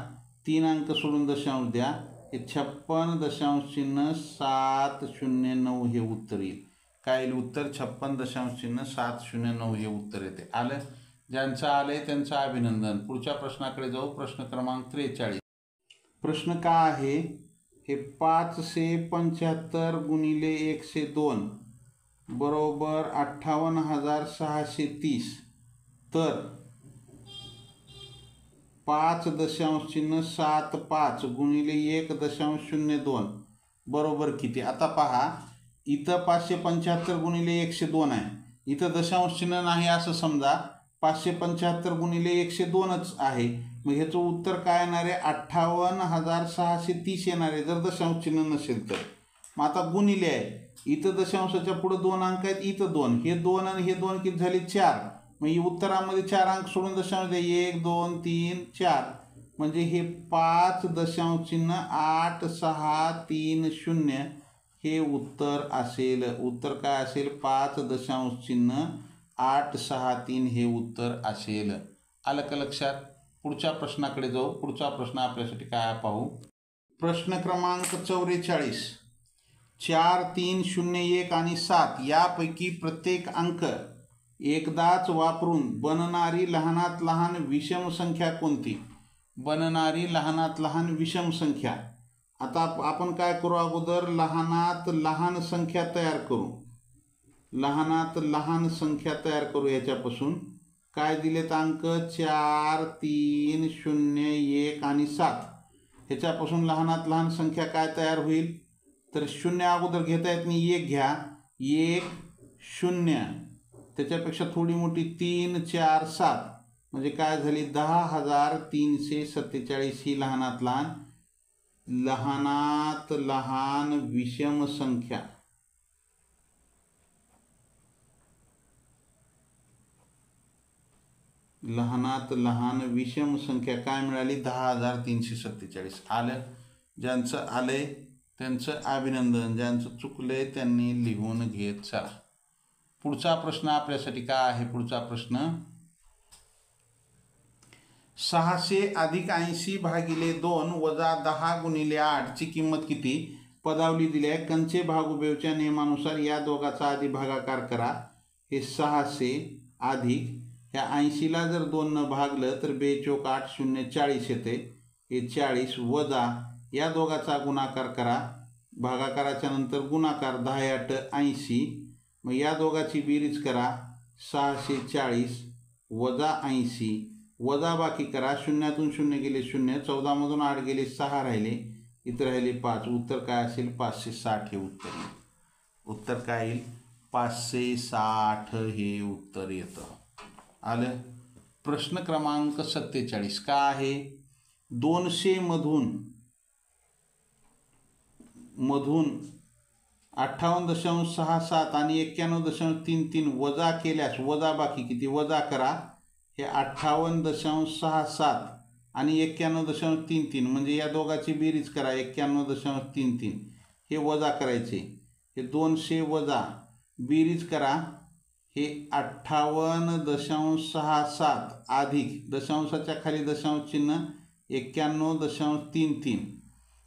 Speaker 1: 3 अंक सोडून दशांश द्या. हे 56.709 हे उत्तर येईल. काय येईल उत्तर? 56.709 हे उत्तर येते. आलं? ज्यांचं आलंय त्यांचं अभिनंदन. पुढच्या प्रश्नाकडे जाऊ. प्रश्न क्रमांक 43. प्रश्न काय आहे? हे 575 गुणिले 102 बरोबर 58,630. तर 5.75 गुणिले 1.02 बरोबर किती? आता पहा इथं 575 गुणिले 102 आहे. इथं दशांश चिन्ह नाही असं समजा. 575 गुणिले 102च आहे. मग ह्याचं उत्तर काय येणार आहे? 58,630 येणार आहे जर दशांश चिन्ह नसेल तर. मग आता गुणिले आहे. इथं दशांशाच्या पुढे 2 अंक आहेत. इथं 2. हे 2 आणि हे 2 किती झाले? 4. मग ही उत्तरामध्ये 4 अंक सोडून दशांश द्या. 1, 2, 3, 4 म्हणजे हे 5.8630 हे उत्तर असेल. उत्तर काय असेल? 5.863 हे उत्तर असेल. आलं का लक्षात? पुढच्या प्रश्नाकडे जाऊ. पुढचा प्रश्न आपल्यासाठी काय पाहू. प्रश्न क्रमांक 44. 4, 3, 0, 1 आणि 7 यापैकी प्रत्येक अंक एकदाच वापरून बनणारी लहानात लहान विषम संख्या कोणती? बनणारी लहानात लहान विषम संख्या. आता आपण काय करू? अगोदर लहानात लहान संख्या तयार करू. लहानात लहान संख्या तयार करू. याच्यापासून काय दिलेत अंक? 4, 3, 0, 1 आणि 7. ह्याच्यापासून लहानात लहान संख्या काय तयार होईल? तर 0 अगोदर घेता येत नाही. 1 घ्या. 1, 0 त्याच्यापेक्षा थोडी मोठी 3, 4, 7 म्हणजे काय झाली? 10,347 ही लहानात लहान विषम संख्या. लहानात लहान विषम संख्या काय मिळाली? 10,347. आलं? ज्यांचं आलंय त्यांचं अभिनंदन. ज्यांचं चुकलंय त्यांनी लिहून घेत चला. पुढचा प्रश्न आपल्यासाठी काय आहे? पुढचा प्रश्न 600 अधिक 80 भागिले 2 वजा 10 गुणिले 8 ची किंमत किती? पदावली दिली आहे. कंचे भागोबेवच्या नियमानुसार या दोघाचा आधी भागाकार करा. हे 600 अधिक ह्या 80ला जर 2 न भागलं तर 2 चोक 8 0 40 येते. हे 40 वजा या दोघाचा गुणाकार करा. भागाकाराच्या नंतर गुणाकार 10 8 80. मग या दोघाची बेरीज करा. 640 वजा 80 वजा बाकी करा. शून्यातून 0 गेले 0. 14 मधून 8 गेले 6 राहिले. इथं राहिले 5, उत्तर काय असेल 560 हे उत्तर येईल. उत्तर काय येईल 560 हे उत्तर येतं. आलं. प्रश्न क्रमांक 47 का आहे 200 मधून 58.67 आणि 91.33 वजा केल्यास वजा बाकी किती वजा करा. हे 58.67 आणि 91.33 म्हणजे या दोघांची बेरीज करा 91.33 हे वजा करायचे. हे 200 वजा बेरीज करा हे 58.67 अधिक दशांशाच्या खाली दशांश चिन्ह 91.33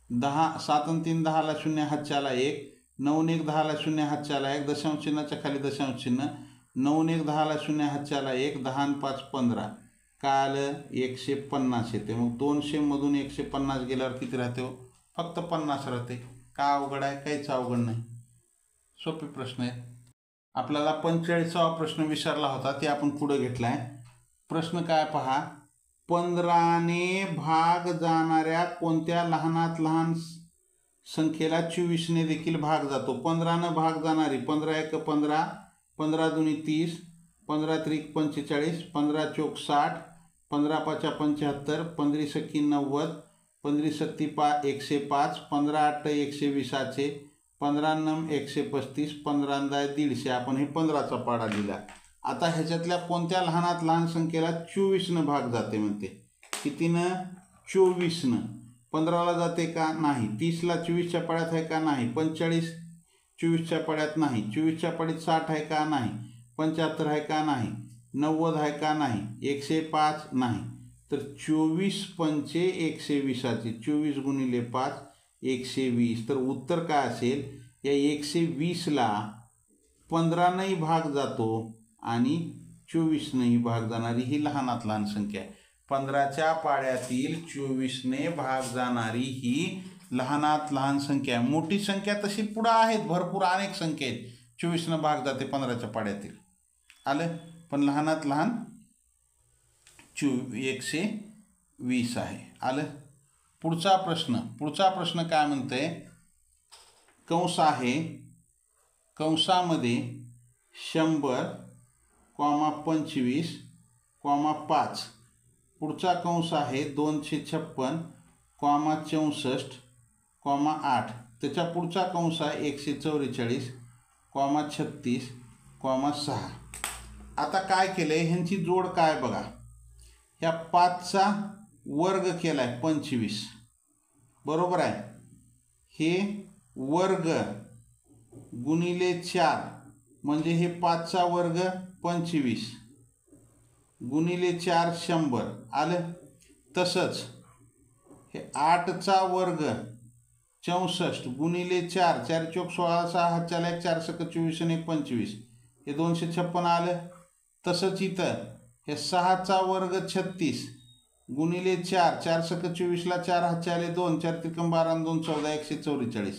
Speaker 1: 10 7 आणि 3 10ला 0 हातच्याला 1 9 1 10ला 0 हातच्याला 1 दशांश चिन्हाच्या खाली दशांश चिन्ह 9 1 10ला 0 हातच्याला 1 10 आणि 5 15 काय आलं 150 येते. मग 200 मधून 150 गेल्यावर किती राहते हो फक्त 50 राहते. का अवघड आहे काहीच अवघड नाही सोपे प्रश्न आहे. आपल्याला 45वा प्रश्न विचारला होता ते आपण पुढे घेतला आहे. प्रश्न काय पहा 15ने भाग जाणाऱ्या कोणत्या लहानात लहान संख्येला 24ने देखील भाग जातो. 15ने भाग जाणारी 15 1 15 15 2 30 15 3 45 15 4 60 15 5 75 15 6 90 15 7 105 15 8 120 15 9 135 15 150 आपण हे 15चा पाडा लिहिला. आता ह्याच्यातल्या कोणत्या लहानात लहान संख्येला 24ने भाग जाते म्हणते. कितीनं 24ने. 15ला जाते का नाही. 30ला 24च्या पाड्यात आहे का नाही. 45 24च्या पाड्यात नाही. 24च्या पाड्यात 60 आहे का नाही. 75 आहे का नाही. 90 आहे का नाही. 105 नाही. तर 24 पंचे 120चे 24 गुणिले 5 120. तर उत्तर काय असेल या 120ला 15नेही भाग जातो आणि 24नेही भाग जाणारी ही लहानात लहान संख्या आहे. 15च्या पाड्यातील 24ने भाग जाणारी ही लहानात लहान संख्या आहे. मोठी संख्या तशी पुढं आहेत भरपूर अनेक संख्या आहेत 24ने भाग जाते 15च्या पाड्यातील आलं. पण लहानात लहान 120 आहे आलं. पुढचा प्रश्न काय म्हणतंय कंस आहे कंसामध्ये 100,25,5 पुढचा कंस आहे 256,64,8 त्याच्या पुढचा कंस आहे 144,36,6. आता काय केलंय ह्यांची जोड काय बघा. ह्या 5चा वर्ग केलाय 25 बरोबर आहे. हे वर्ग गुणिले 4 म्हणजे हे 5चा वर्ग 25 गुणिले 4 100 आलं. तसंच हे 8चा वर्ग 64 गुणिले 4 4 चौक 16 6 हातच्याला 1 4 सक 24 आणि 1 25 हे 256 आलं. तसंच इथं हे 6चा वर्ग 36 गुणिले 4 4 सक 24ला 4 हातच्याले 2 4 त्रिकम 12 आणि 2 14 144.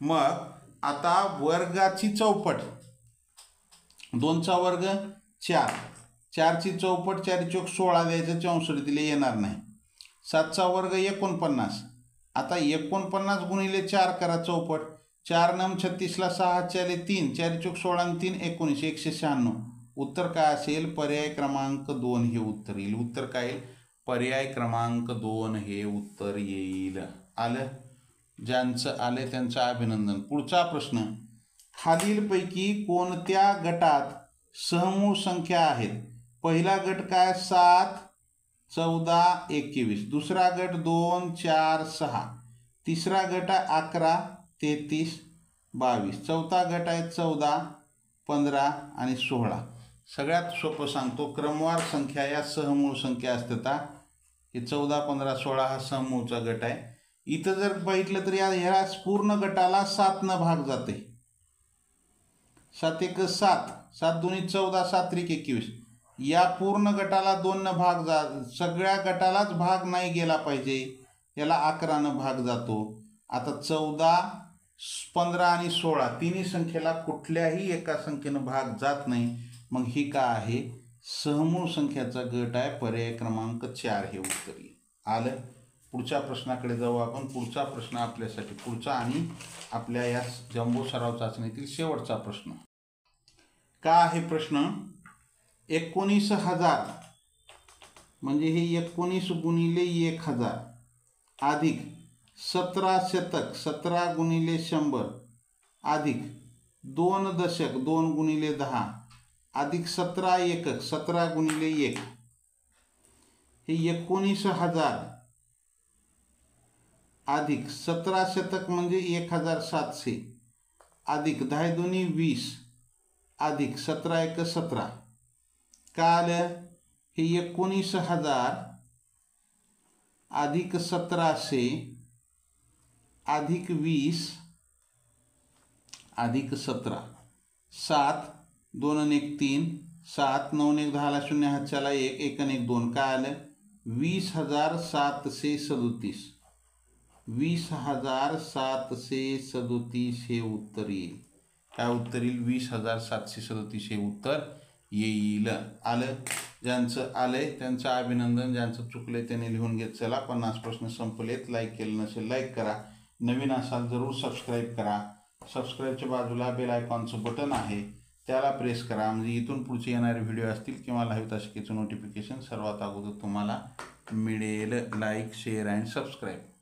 Speaker 1: मग आता वर्गाची चौपट 2चा वर्ग 4 4ची चौपट 4 चौक 16 द्यायचं 64 दिले येणार नाही. 7चा वर्ग 49 आता 49 गुणिले 4 करा चौपट 4 9 36ला 6 हातच्याले 3 4 चौक 16 आणि 3 19 196. उत्तर काय असेल पर्याय क्रमांक 2 हे उत्तर येईल. उत्तर काय येईल पर्याय क्रमांक 2 हे उत्तर येईल आलं. ज्यांचं आले त्यांचं अभिनंदन. पुढचा प्रश्न खालीलपैकी कोणत्या गटात सहमूळ संख्या आहेत. पहिला गट काय 7 14 21 दुसरा गट 2 4 6 तिसरा गट आहे 11 33 22 चौथा गट आहे 14 15 आणि 16. सगळ्यात सोपं सांगतो क्रमवार संख्या या सहमूळ संख्या असतात. हे 14 15 16 हा सहमूळचा गट आहे. इथं जर बघितलं तर ह्या पूर्ण गटाला 7 भाग जाते. 7 1 7 7 2 14 7 3 21 या पूर्ण गटाला 2 भाग सगळ्या गटालाच भाग नाही गेला पाहिजे याला 11 भाग जातो. आता 14 15 आणि 16 तिन्ही संख्येला कुठल्याही एका संख्येनं भाग जात नाही. मग ही काय आहे सहमूळ संख्याचा गट आहे पर्याय क्रमांक 4 हे उत्तर येईल आलं. पुढच्या प्रश्नाकडे जाऊ आपण. पुढचा प्रश्न आपल्यासाठी पुढचा आणि आपल्या या जम्बो सराव चाचणीतील शेवटचा प्रश्न का आहे. प्रश्न 19,000 म्हणजे हे 19 गुणिले 1,000 अधिक 17 शतक 17 गुणिले 100 अधिक 2 दशक 2 गुणिले 10 अधिक 17 एकक 17 गुणिले 1 हे 19,000 अधिक 17 शतक म्हणजे 1,700 अधिक 10 दुनी 20 अधिक 17 एक 17 का आलं. हे 19,000 अधिक 1700 अधिक 20 अधिक 17 7 2 आणि 1 3 7 9 1 10 0 हातच्याला 1 1 आणि 1 2 काय आलं. 20,737 20,737 हे उत्तर येईल. काय उत्तर येईल. 20,737 हे उत्तर येईल. आलं. ज्यांचं आलंय त्यांचं अभिनंदन. ज्यांचं चुकलंय त्यांनी लिहून घेत चला. 50 प्रश्न संपलेत. लाईक केलं नसेल लाईक करा. नवीन असाल जरूर सबस्क्राईब करा. सबस्क्राईबच्या बाजूला बेल आयकॉनचं बटन आहे त्याला प्रेस करा म्हणजे इथून पुढचे येणारे व्हिडिओ असतील किंवा लाईव्ह तासिकेचं नोटिफिकेशन सर्वात अगोदर तुम्हाला मिळेल. Like share and subscribe.